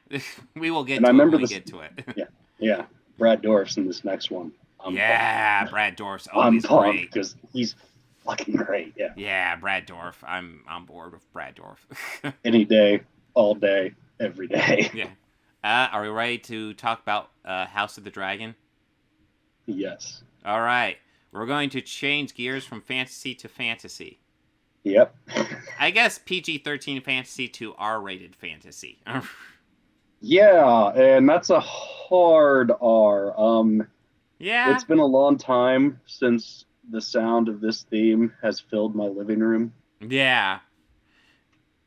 we will get to it when we get to it. Yeah. Brad Dourif's in this next one. Brad Dourif's always great. Because he's fucking great, yeah. Yeah, Brad Dourif. I'm on board with Brad Dourif. Any day, all day, every day. Yeah. Are we ready to talk about House of the Dragon? Yes. All right. We're going to change gears from fantasy to fantasy. Yep. I guess PG-13 fantasy to R-rated fantasy. Yeah, and that's a hard R. Yeah. It's been a long time since the sound of this theme has filled my living room. Yeah.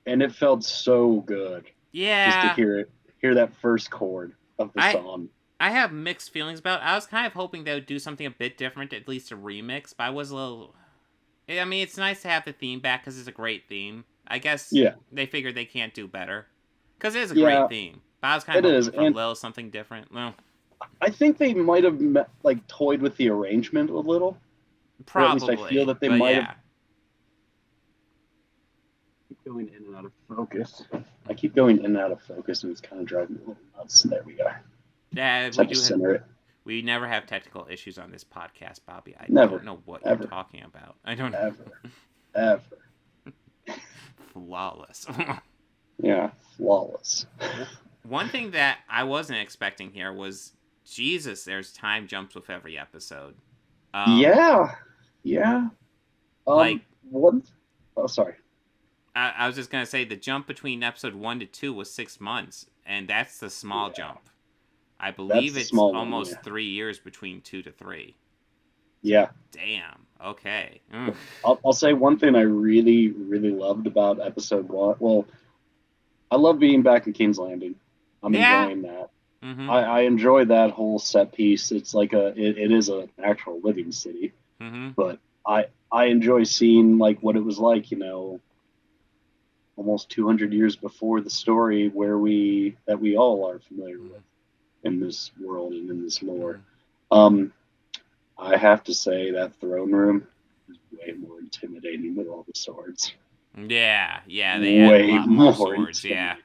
And it felt so good. Yeah. Just to hear that first chord of the song. I have mixed feelings about it. I was kind of hoping they would do something a bit different, at least a remix, but I was a little... I mean, it's nice to have the theme back because it's a great theme. I guess they figured they can't do better. Because it is a great theme. But I was kind of hoping for a little something different. Well, I think they might have toyed with the arrangement a little. Probably. Or at least I feel that they might have. Keep going in and out of focus. I keep going in and out of focus, and it's kind of driving me a little nuts. There we go. Yeah, we never have technical issues on this podcast, Bobby. I don't know what you're talking about. I don't know. Ever. Flawless. Yeah, flawless. One thing that I wasn't expecting here was, Jesus, there's time jumps with every episode. Yeah. Like, what? Oh, sorry. I was just gonna say the jump between episode 1 to 2 was 6 months, and that's the small jump. I believe it's almost 3 years between 2 to 3. Yeah. Damn. Okay. I'll say one thing I really, really loved about episode 1. Well, I love being back in King's Landing. I'm enjoying that. Mm-hmm. I enjoy that whole set piece. It's like it is an actual living city. Mm-hmm. But I enjoy seeing like what it was like, almost 200 years before the story that we all are familiar with in this world and in this lore. I have to say that throne room is way more intimidating with all the swords. Yeah, they had a lot more swords, yeah.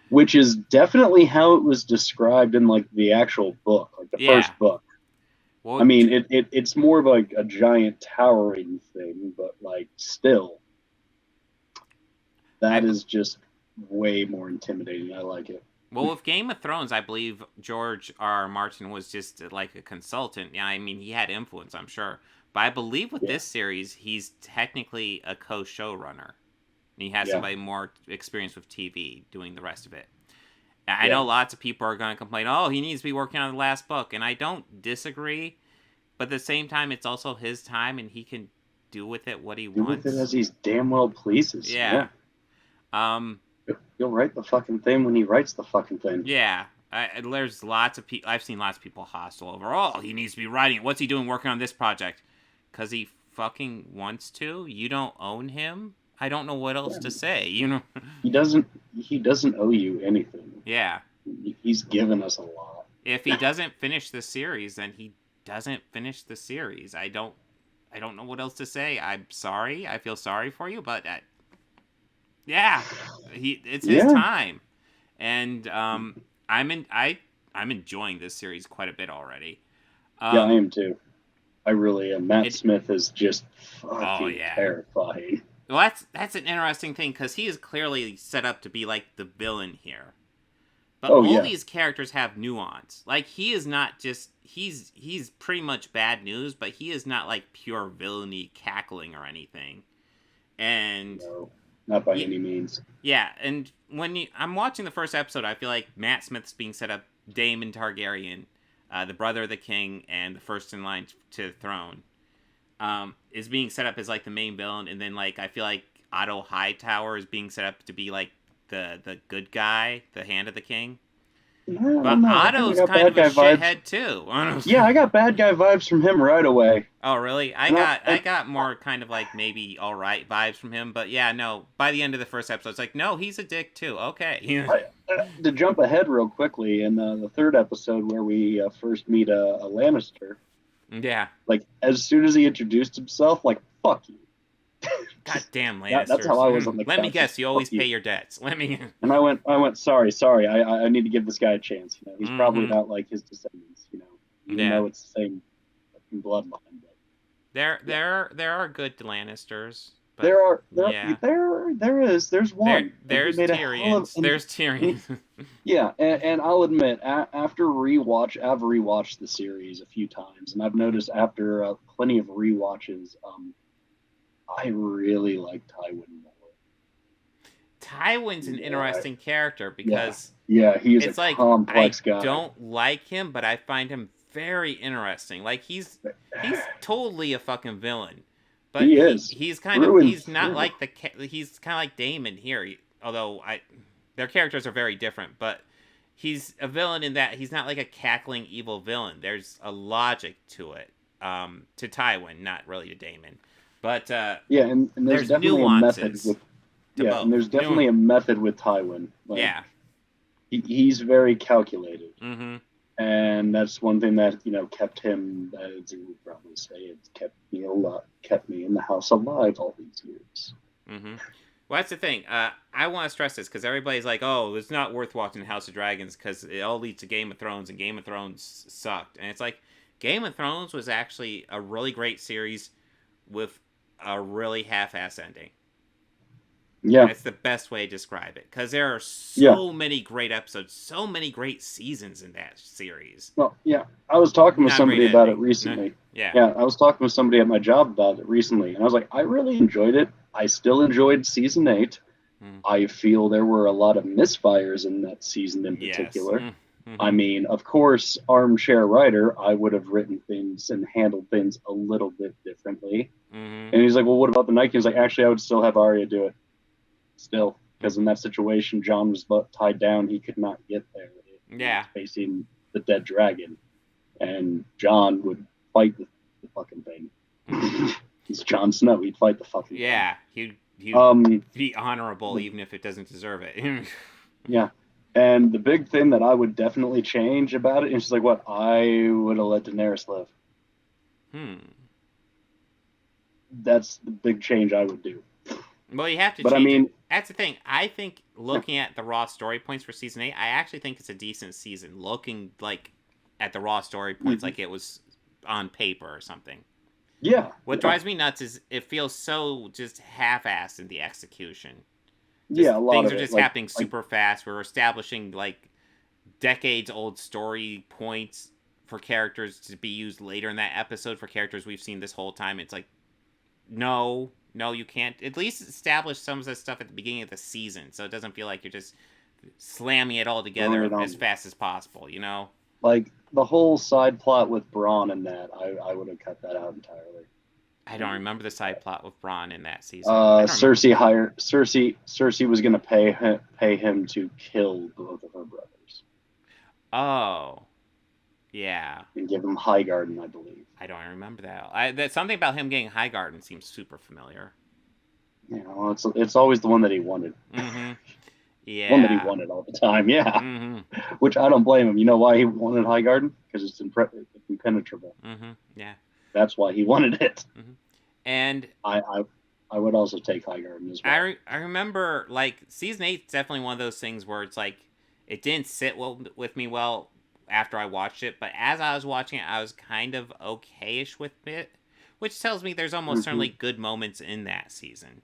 Which is definitely how it was described in like the actual book, like the first book. Well, I mean, it's more of like a giant towering thing, but like still, that is just way more intimidating. I like it. Well, with Game of Thrones, I believe George R. R. Martin was just like a consultant. Yeah, I mean, he had influence, I'm sure. But I believe with this series, he's technically a co-showrunner. He has somebody more experienced with TV doing the rest of it. I know lots of people are going to complain, oh, he needs to be working on the last book. And I don't disagree. But at the same time, it's also his time, and he can do with it what he wants. Do with it as he damn well pleases. Yeah. He'll write the fucking thing when he writes the fucking thing. Yeah. There's lots of people. I've seen lots of people hostile over, oh, he needs to be writing it. What's he doing working on this project? Because he fucking wants to. You don't own him. I don't know what else to say, He doesn't owe you anything. Yeah. He's given us a lot. If he doesn't finish the series, then he doesn't finish the series. I don't know what else to say. I'm sorry. I feel sorry for you, but it's his time. And I'm enjoying this series quite a bit already. Yeah, I am too. I really am. Matt Smith is just fucking terrifying. Well, that's an interesting thing, because he is clearly set up to be like the villain here. But all these characters have nuance. Like, he is not just... He's pretty much bad news, but he is not like pure villainy cackling or anything. And... No, not by any means. Yeah, and when I'm watching the first episode, I feel like Matt Smith's being set up, Daemon Targaryen, the brother of the king and the first in line to the throne, is being set up as like the main villain, and then like I feel like Otto Hightower is being set up to be like the good guy, the hand of the king. No, but Otto's kind of a shithead too. Yeah, I got bad guy vibes from him right away. Oh really? I got more kind of like maybe all right vibes from him, but yeah, no. By the end of the first episode, it's like, no, he's a dick too. Okay. To jump ahead real quickly, in the third episode where we first meet a Lannister. Yeah. Like, as soon as he introduced himself, like, fuck you. Goddamn Lannisters. That's how I was on the Let me guess, you always pay your debts. Let me... And I went, sorry, I need to give this guy a chance. He's probably not like his descendants, even though it's the same bloodline. But, there are good Lannisters. But, there's one. There's Tyrion. Yeah, and I'll admit, I've rewatched the series a few times, and I've noticed after plenty of rewatches, I really like Tywin more. Tywin's an interesting character because he is a complex guy. I don't like him, but I find him very interesting. Like he's totally a fucking villain. But he is. He's kind of he's not like he's kind of like Daemon here. Although their characters are very different, but he's a villain in that he's not like a cackling evil villain. There's a logic to it. To Tywin, not really to Daemon. But and there's definitely nuances. A method with and there's definitely a method with Tywin. Like, he's very calculated. Mm-hmm. And that's one thing that kept him, as you would probably say, it's kept me in the house alive all these years. Mm-hmm. Well, that's the thing. I want to stress this because everybody's like, "Oh, it's not worth watching House of Dragons because it all leads to Game of Thrones, and Game of Thrones sucked." And it's like, Game of Thrones was actually a really great series with a really half-ass ending. Yeah. That's the best way to describe it. Because there are so many great episodes, so many great seasons in that series. Well, yeah. I was talking with Not somebody great about it ending. recently. No. Yeah. Yeah, I was talking with somebody at my job about it recently, and I was like, I really enjoyed it. I still enjoyed season 8. I feel there were a lot of misfires in that season in particular. Mm-hmm. I mean, of course, armchair writer, I would have written things and handled things a little bit differently. Mm-hmm. And he's like, well, what about the Night King? He's like, actually, I would still have Arya do it. Still. Because in that situation, Jon was tied down. He could not get there. He was facing the dead dragon. And Jon would fight the fucking thing. It's Jon Snow. He'd fight the fucking thing. Yeah. He'd be honorable even if it doesn't deserve it. Yeah. And the big thing that I would definitely change about it is just like, what? I would have let Daenerys live. That's the big change I would do. Well, you have to but change I mean, it. That's the thing. I think looking at the raw story points for season 8, I actually think it's a decent season. Looking like at the raw story points like it was on paper or something. Yeah. What drives me nuts is it feels so just half-assed in the execution. A lot things of are just like, happening super fast. We're establishing like decades-old story points for characters to be used later in that episode for characters we've seen this whole time. It's like, no, you can't. At least establish some of this stuff at the beginning of the season, so it doesn't feel like you're just slamming it all together as fast as possible. You know, like the whole side plot with Bronn and that, I would have cut that out entirely. I don't remember the side plot with Bronn in that season. Cersei was going to pay him to kill both of her brothers. Oh, yeah. And give him Highgarden, I believe. I don't remember that. That something about him getting Highgarden seems super familiar. You know, it's always the one that he wanted. Mm-hmm. Yeah. One that he wanted all the time. Yeah. Mm-hmm. Which I don't blame him. You know why he wanted Highgarden? Because it's impenetrable. Mm-hmm. Yeah. That's why he wanted it. Mm-hmm. And I would also take Highgarden as well. I remember, like, season 8 is definitely one of those things where it's like, it didn't sit with me well after I watched it, but as I was watching it, I was kind of okay-ish with it, which tells me there's almost certainly good moments in that season.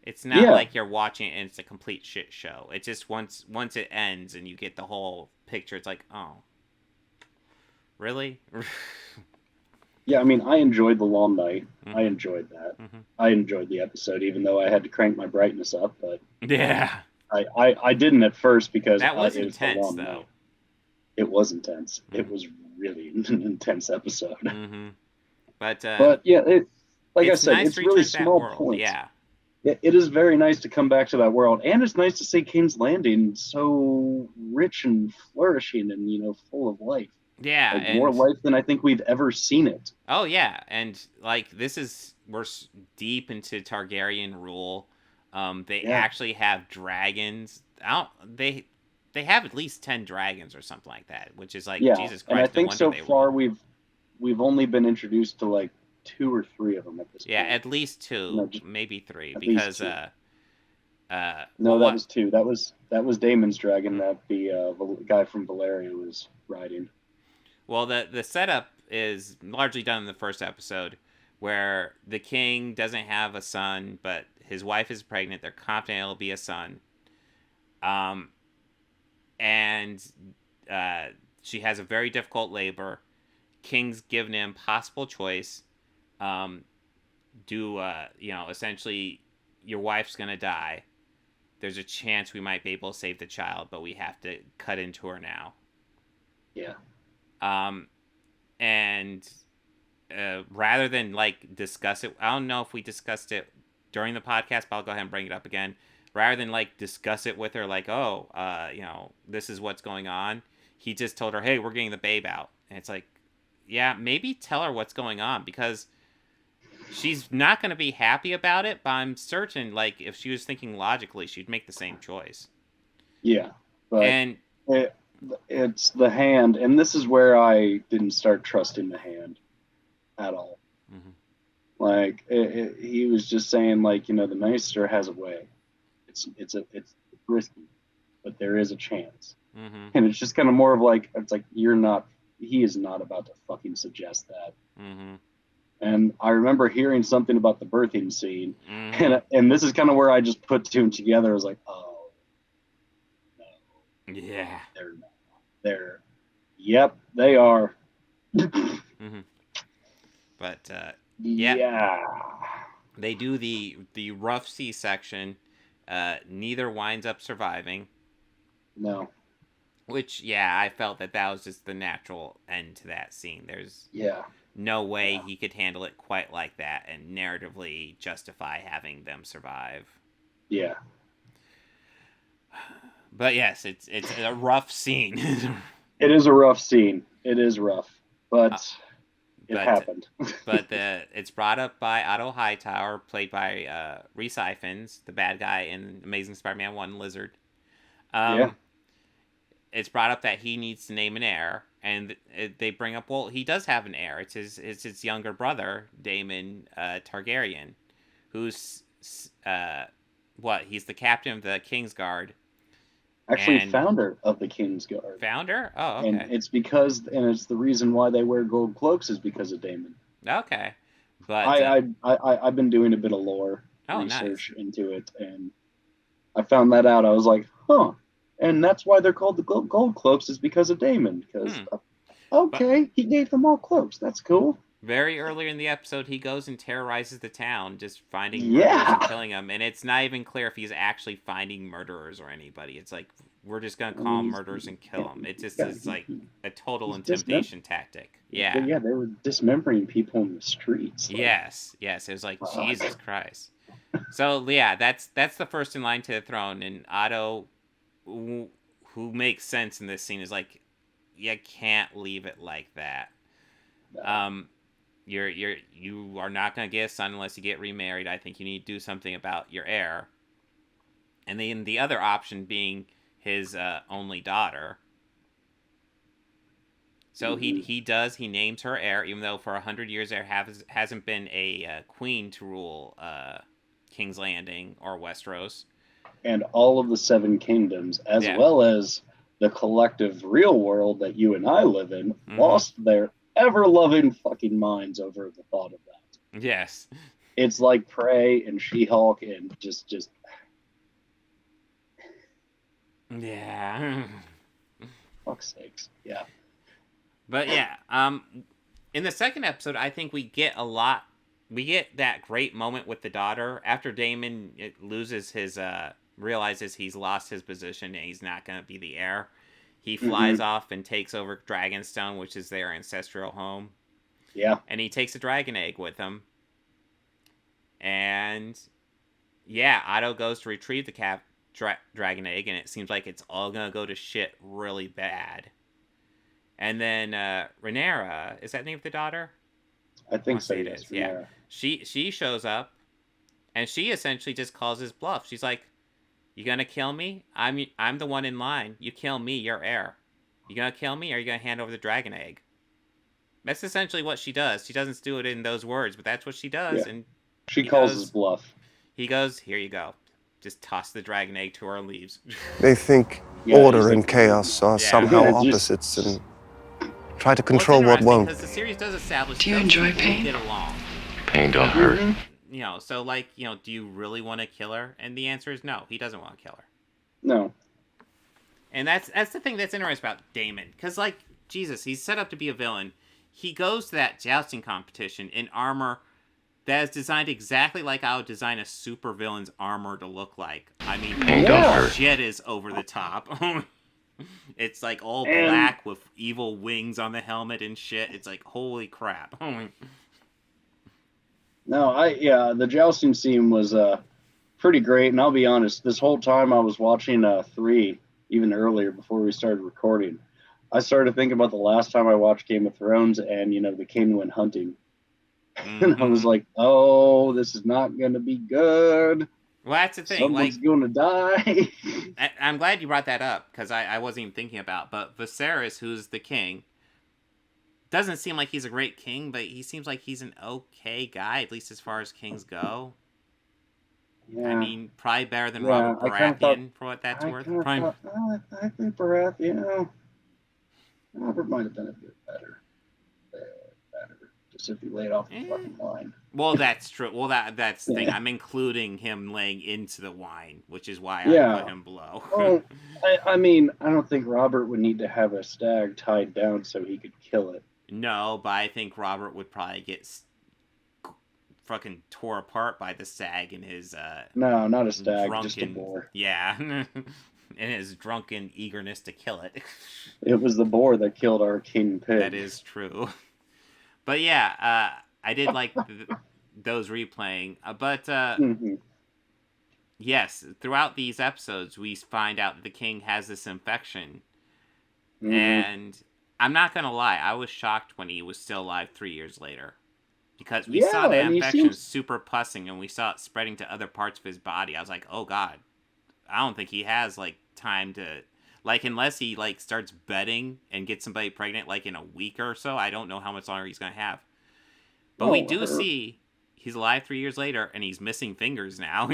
It's not like you're watching it and it's a complete shit show. It's just once it ends and you get the whole picture, it's like, oh, really? Yeah, I mean, I enjoyed the long night. Mm-hmm. I enjoyed that. Mm-hmm. I enjoyed the episode, even though I had to crank my brightness up. But yeah, I didn't at first because that was it was intense, though. Night. It was intense. Mm-hmm. It was really an intense episode. Mm-hmm. But yeah, like I said, nice it's really small points. Yeah. It is very nice to come back to that world, and it's nice to see King's Landing so rich and flourishing and full of life. Yeah, like, more life than I think we've ever seen it. Oh yeah, and like we're deep into Targaryen rule. They actually have dragons. They have at least 10 dragons or something like that, which is like Jesus Christ. And I think so far rule. we've only been introduced to like 2 or 3 of them at this point. Yeah, at least 2, maybe 3, because that was 2. That was Daemon's dragon that the guy from Valyria was riding. Well, the setup is largely done in the first episode, where the king doesn't have a son, but his wife is pregnant. They're confident it'll be a son. And she has a very difficult labor. King's given him possible choice. Essentially, your wife's gonna die. There's a chance we might be able to save the child, but we have to cut into her now. Yeah. Rather than like discuss it, I don't know if we discussed it during the podcast, but I'll go ahead and bring it up again. Rather than like discuss it with her, like, this is what's going on. He just told her, hey, we're getting the babe out. And it's like, yeah, maybe tell her what's going on, because she's not going to be happy about it, but I'm certain, like, if she was thinking logically, she'd make the same choice. Yeah. But it's the Hand, and this is where I didn't start trusting the Hand at all. Mm-hmm. Like, he was just saying, like, the Maester has a way. It's risky, but there is a chance. Mm-hmm. And it's just kind of more of like, it's like, he is not about to fucking suggest that. Mm-hmm. And I remember hearing something about the birthing scene, Mm-hmm. and this is kind of where I just put two and together. I was like, oh, no, Yeah. they're, yep, they are. Mm-hmm. But Yeah. they do the rough C-section. Neither winds up surviving. No. Which, yeah, I felt that was just the natural end to that scene. There's no way he could handle it quite like that and narratively justify having them survive. Yeah. But yes, it's a rough scene. It is a rough scene. It is rough, but it happened. But it's brought up by Otto Hightower, played by Rhys Ifans, the bad guy in Amazing Spider-Man 1, Lizard. It's brought up that he needs to name an heir, and they bring up, well, he does have an heir. It's his younger brother, Daemon Targaryen, who's he's the captain of the Kingsguard. Actually, founder of the Kingsguard. Founder? Oh, okay. And it's the reason why they wear gold cloaks is because of Daemon. Okay, but I've been doing a bit of lore research nice. into it, and I found that out. I was like, huh. And that's why they're called the gold cloaks, is because of Daemon. Because he gave them all cloaks. That's cool. Very early in the episode, he goes and terrorizes the town, just finding murderers and killing them. And it's not even clear if he's actually finding murderers or anybody. It's like, we're just going to call them murderers and kill them. It just is like a total intimidation tactic. Yeah. Yeah, they were dismembering people in the streets. Like, yes. It was like, Jesus Christ. So, yeah, that's the first in line to the throne. And Otto, who makes sense in this scene, is like, you can't leave it like that. No. You are not going to get a son unless you get remarried. I think you need to do something about your heir. And then the other option being his only daughter. So he names her heir, even though for 100 years there hasn't been a queen to rule King's Landing or Westeros. And all of the Seven Kingdoms, as well as the collective real world that you and I live in, lost their ever-loving fucking minds over the thought of that. Yes. It's like Prey and She-Hulk and just... Yeah. Fuck's sakes. Yeah. But yeah, in the second episode, I think we get that great moment with the daughter after Daemon realizes he's lost his position and he's not going to be the heir. He flies off and takes over Dragonstone, which is their ancestral home. Yeah. And he takes a dragon egg with him. And yeah, Otto goes to retrieve the dragon egg, and it seems like it's all going to go to shit really bad. And then Rhaenyra, is that the name of the daughter? I think so, yes. Yeah. She shows up, and she essentially just calls his bluff. She's like, you gonna kill me? I'm the one in line. You kill me, you're heir. You gonna kill me, or are you gonna hand over the dragon egg? That's essentially what she does. She doesn't do it in those words, but that's what she does. Yeah. And she calls his bluff. He goes, here you go. Just toss the dragon egg to her and leaves. They think order and chaos are somehow opposites and try to control what won't. Because the series does establish. Do you enjoy pain? Get along. Pain don't hurt. You know, so like, you know, do you really want to kill her? And the answer is no. He doesn't want to kill her. No. And that's the thing that's interesting about Daemon, because like Jesus, he's set up to be a villain. He goes to that jousting competition in armor that is designed exactly like I would design a super villain's armor to look like. I mean, shit is over the top. It's like all black with evil wings on the helmet and shit. It's like, holy crap. No, the jousting scene was pretty great, and I'll be honest, this whole time I was watching 3, even earlier before we started recording, I started thinking about the last time I watched Game of Thrones and, you know, the king went hunting. And I was like, oh, this is not going to be good. Well, that's the thing. Someone's going to die. I'm glad you brought that up, because I wasn't even thinking about, but Viserys, who's the king, doesn't seem like he's a great king, but he seems like he's an okay guy, at least as far as kings go. Yeah. I mean, probably better than Robert Baratheon, for what that's worth. I think Baratheon, Robert might have been a bit better. worse if he laid off the fucking wine. Well, that's true. Well, that's the thing. Yeah. I'm including him laying into the wine, which is why Yeah. I put him below. Well, I mean, I don't think Robert would need to have a stag tied down so he could kill it. No, but I think Robert would probably get fucking tore apart by the stag in his No, not a stag, drunken, just a boar. Yeah, in his drunken eagerness to kill it. It was the boar that killed our king pig. That is true. But yeah, I did like those replaying. But yes, throughout these episodes, we find out that the king has this infection. Mm-hmm. And I'm not going to lie, I was shocked when he was still alive 3 years later. Because we saw the infection super pussing and we saw it spreading to other parts of his body. I was like, oh god, I don't think he has like time to, like, unless he like starts betting and gets somebody pregnant like in a week or so. I don't know how much longer he's gonna have. But we do see he's alive 3 years later and he's missing fingers now.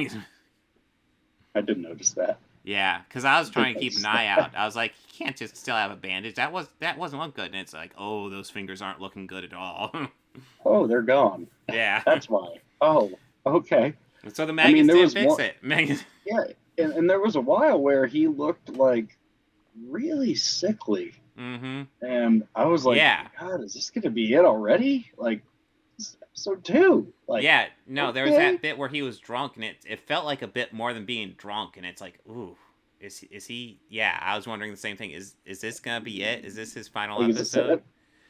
I didn't notice that. Yeah, because I was trying to keep an eye out. I was like, he can't just still have a bandage. That wasn't look good. And it's like, oh, those fingers aren't looking good at all. Oh, they're gone. Yeah. That's why. Oh, okay. So the maggots didn't fix it. Yeah, and there was a while where he looked like really sickly. Mm-hmm. And I was like, yeah. God, is this going to be it already? Like, episode 2. Like, yeah, no, there was that bit where he was drunk, and it felt like a bit more than being drunk, and it's like, ooh, is he? Yeah, I was wondering the same thing. Is this going to be it? Is this his final episode?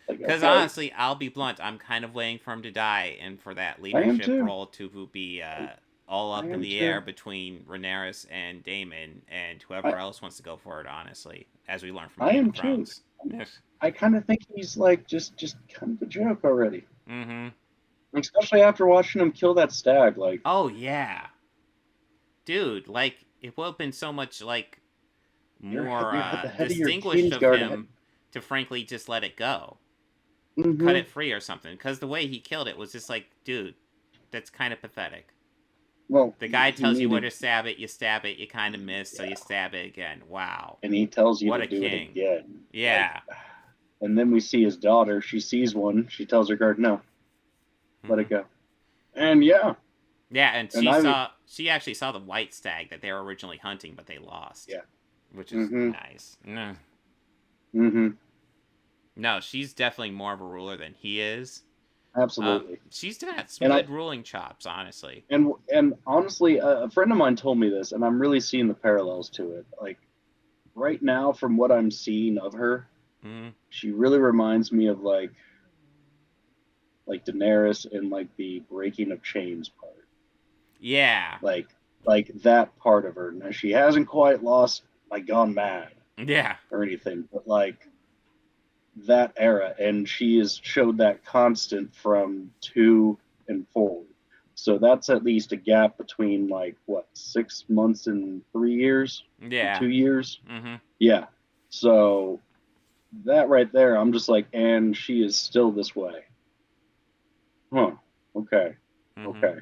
Because honestly, I'll be blunt. I'm kind of waiting for him to die and for that leadership role to be all up in the air between Rhaenyra and Daemon and whoever else wants to go for it, honestly, as we learn from Game of Thrones. I kind of think he's like just kind of a joke already. Mm-hmm. Especially after watching him kill that stag. Like, oh, yeah. Dude, like, it would have been so much, like, more distinguished of him to frankly just let it go. Mm-hmm. Cut it free or something, because the way he killed it was just like, dude, that's kind of pathetic. Well, the guy tells you where to stab it, you kind of miss, so you stab it again. Wow. And he tells you what to do king. It again. Yeah. Like, and then we see his daughter. She sees one. She tells her guard, no, let it go. And yeah. Yeah, and she actually saw the white stag that they were originally hunting, but they lost. Yeah. Which is nice. Mm-hmm. No, she's definitely more of a ruler than he is. Absolutely. She's got some good ruling chops, honestly. And honestly, a friend of mine told me this, and I'm really seeing the parallels to it. Like, right now, from what I'm seeing of her, she really reminds me of, like Daenerys in, like, the breaking of chains part. Yeah. Like that part of her. Now, she hasn't quite lost, like, gone mad. Yeah. Or anything, but, like, that era, and she has showed that constant from 2 and forward. So that's at least a gap between, like, what, 6 months and 3 years? Yeah. 2 years? Mm-hmm. Yeah. So that right there, I'm just like, and she is still this way. Huh. Okay. Mm-hmm. Okay.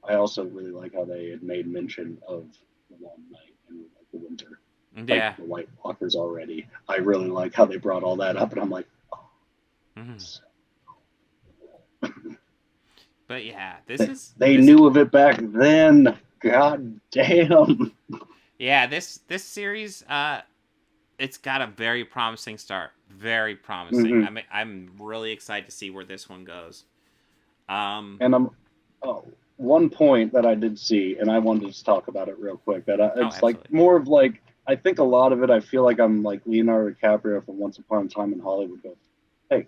I also really like how they had made mention of the long night and, like, the winter. Yeah. Like the White Walkers already. I really like how they brought all that up, and I'm like, oh. But yeah, this knew of it back then. God damn. Yeah, this series, it's got a very promising start. Very promising. Mm-hmm. I'm really excited to see where this one goes. And one point that I did see, and I wanted to talk about it real quick. It's like more of like, I think a lot of it, I feel like I'm like Leonardo DiCaprio from Once Upon a Time in Hollywood. Go, hey,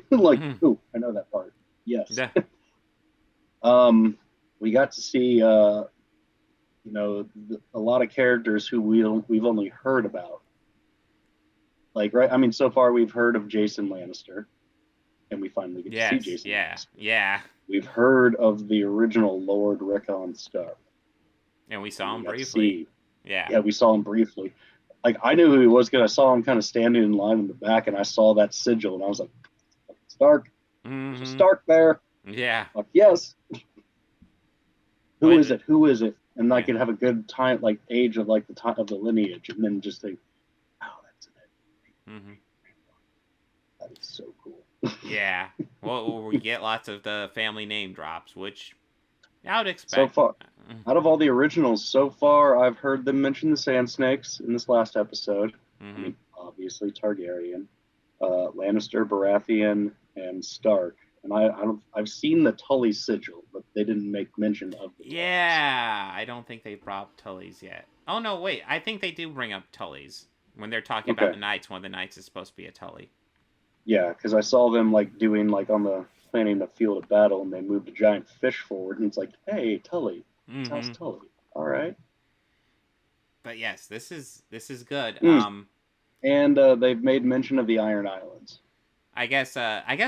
like, ooh, I know that part. Yes. Yeah. We got to see, a lot of characters who we've only heard about. Like, right? I mean, so far we've heard of Jason Lannister, and we finally get to see Jason. Lannister. Yeah. We've heard of the original Lord Rickon Stark. And we saw him briefly. Yeah, we saw him briefly. Like, I knew who he was because I saw him kind of standing in line in the back, and I saw that sigil, and I was like, Stark. Mm-hmm. There's a Stark there. Yeah. Like, yes. Who is it? And I could have a good time, like, age of, like, the time of the lineage, and then just think, oh, that's it. Mm-hmm. That is so cool. Yeah. Well, we get lots of the family name drops, which I would expect. So far, out of all the originals, so far I've heard them mention the Sand Snakes in this last episode. Mm-hmm. I mean, obviously Targaryen, Lannister, Baratheon, and Stark. And I've seen the Tully sigil, but they didn't make mention of the Tullys. Yeah, I don't think they brought Tullys yet. Oh no, wait, I think they do bring up Tullys when they're talking about the knights. One of the knights is supposed to be a Tully. Yeah, because I saw them like doing like on the planning the field of battle, and they moved a giant fish forward, and it's like, hey, Tully, it's House Tully. All right. But yes, this is good. And they've made mention of the Iron Islands. I guess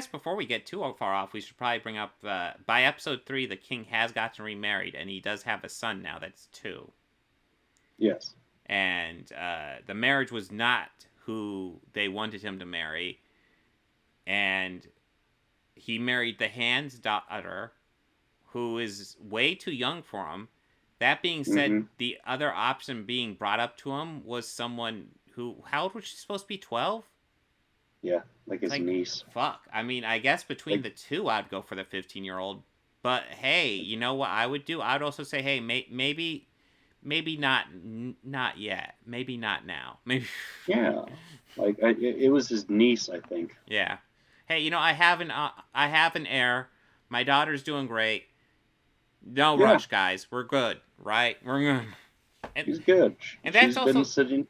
before we get too far off, we should probably bring up by episode 3, the king has gotten remarried, and he does have a son now. That's 2. Yes. And the marriage was not who they wanted him to marry, and he married the Hand's daughter, who is way too young for him. That being said, the other option being brought up to him was someone who, how old was she supposed to be? 12? Yeah, like his niece. Fuck. I mean, I guess between the two, I'd go for the 15-year-old. But hey, you know what I would do? I'd also say, hey, maybe not yet. Maybe not now. Maybe. Yeah, like it was his niece, I think. Yeah. Hey, you know, I have an heir. My daughter's doing great. No rush, guys. We're good, right? We're good. And, she's good. And that's she's also been sitting.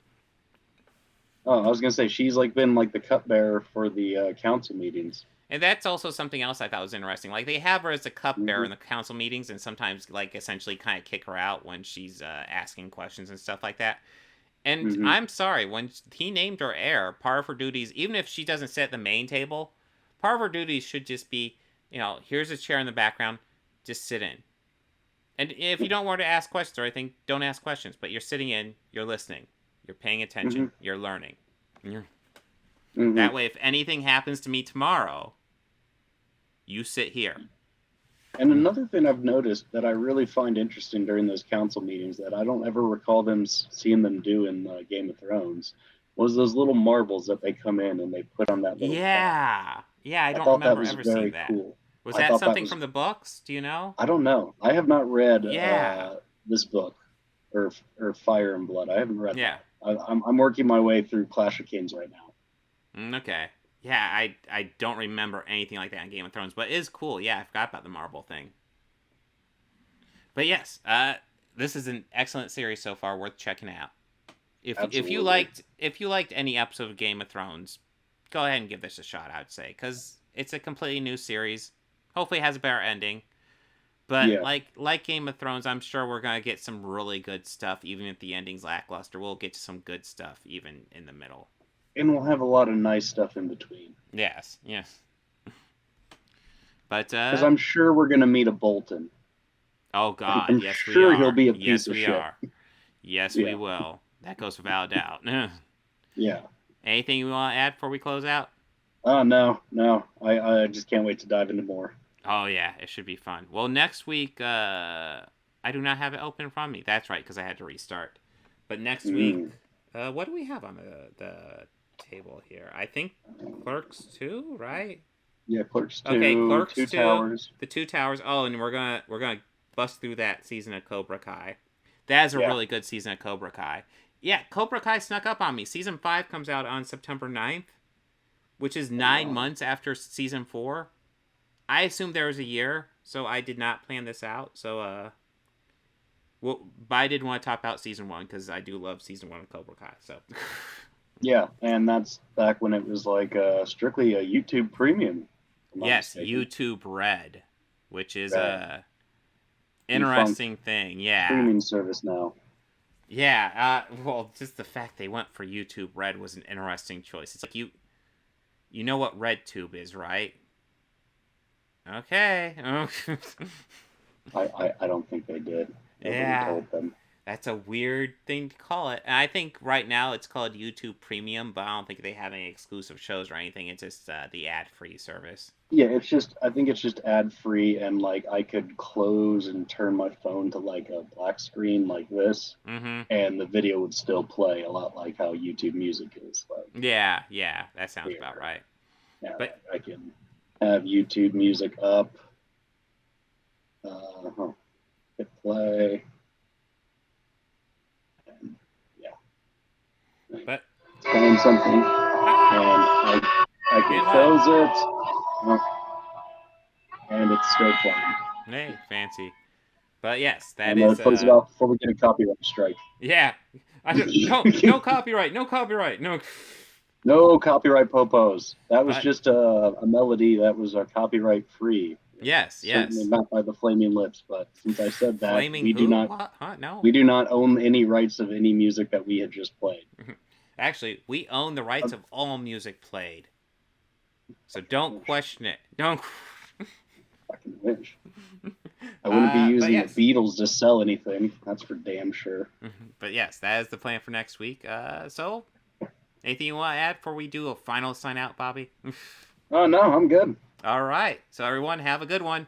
Oh, I was gonna say she's like been like the cupbearer for the council meetings. And that's also something else I thought was interesting. Like, they have her as a cupbearer in the council meetings, and sometimes, like, essentially kind of kick her out when she's asking questions and stuff like that. And I'm sorry, when he named her heir, part of her duties, even if she doesn't sit at the main table, part of her duties should just be, you know, here's a chair in the background, just sit in. And if you don't want to ask questions or anything, don't ask questions. But you're sitting in, you're listening, you're paying attention, you're learning. That way, if anything happens to me tomorrow, you sit here. And another thing I've noticed that I really find interesting during those council meetings that I don't ever recall them seeing them do in Game of Thrones was those little marbles that they come in and they put on that little pot. Yeah, I don't remember ever seeing that. Cool. Was that something from the books? Do you know? I don't know. I have not read this book or Fire and Blood. I haven't read that. I'm working my way through Clash of Kings right now. Okay. Yeah, I don't remember anything like that in Game of Thrones, but it is cool. Yeah, I forgot about the marble thing. But yes, this is an excellent series so far, worth checking out. If you liked any episode of Game of Thrones, go ahead and give this a shot, I would say, because it's a completely new series. Hopefully it has a better ending. But like Game of Thrones, I'm sure we're going to get some really good stuff, even if the ending's lackluster. We'll get to some good stuff, even in the middle. And we'll have a lot of nice stuff in between. Yes. But because I'm sure we're gonna meet a Bolton. Oh God, I'm yes sure we are. He'll be a piece of shit. Yes, we will. That goes without a doubt. Yeah. Anything you want to add before we close out? Oh no. I just can't wait to dive into more. Oh yeah, it should be fun. Well, next week I do not have it open in front of me. That's right, because I had to restart. But next week, what do we have on the table here? I think Clerks 2, right? Yeah, Clerks 2. Okay, Clerks 2. Towers. The Two Towers. Oh, and we're gonna bust through that season of Cobra Kai. That is a really good season of Cobra Kai. Yeah, Cobra Kai snuck up on me. Season 5 comes out on September 9th, which is 9 months after season 4. I assumed there was a year, so I did not plan this out. So, but I did want to top out season 1 because I do love season 1 of Cobra Kai. So. Yeah, and that's back when it was like strictly a YouTube Premium. Yes, YouTube Red, which is a interesting thing. Yeah, streaming service now. Yeah, well, just the fact they went for YouTube Red was an interesting choice. It's like you know what RedTube is, right? Okay. I don't think they did. Nobody told them. That's a weird thing to call it. And I think right now it's called YouTube Premium, but I don't think they have any exclusive shows or anything. It's just the ad-free service. Yeah, I think it's just ad-free, and like I could close and turn my phone to like a black screen like this, and the video would still play, a lot like how YouTube Music is. Like, yeah, that sounds about right. Yeah, but I can have YouTube music up. Hit play. And, yeah. But it's playing something, and I can close it, and it's still playing. Hey, fancy. But yes, that I'm gonna is. close it off before we get a copyright strike. Yeah. No copyright. No copyright. No. No copyright popos. That was just a melody that was copyright free. Yes. Certainly not by the Flaming Lips, but since I said that, we do not. What? Huh? No. We do not own any rights of any music that we had just played. Actually, we own the rights of all music played. So don't question it. Don't. Fucking wish. I wouldn't be using the Beatles to sell anything. That's for damn sure. But yes, that is the plan for next week. So, anything you want to add before we do a final sign out, Bobby? Oh, no, I'm good. All right. So, everyone, have a good one.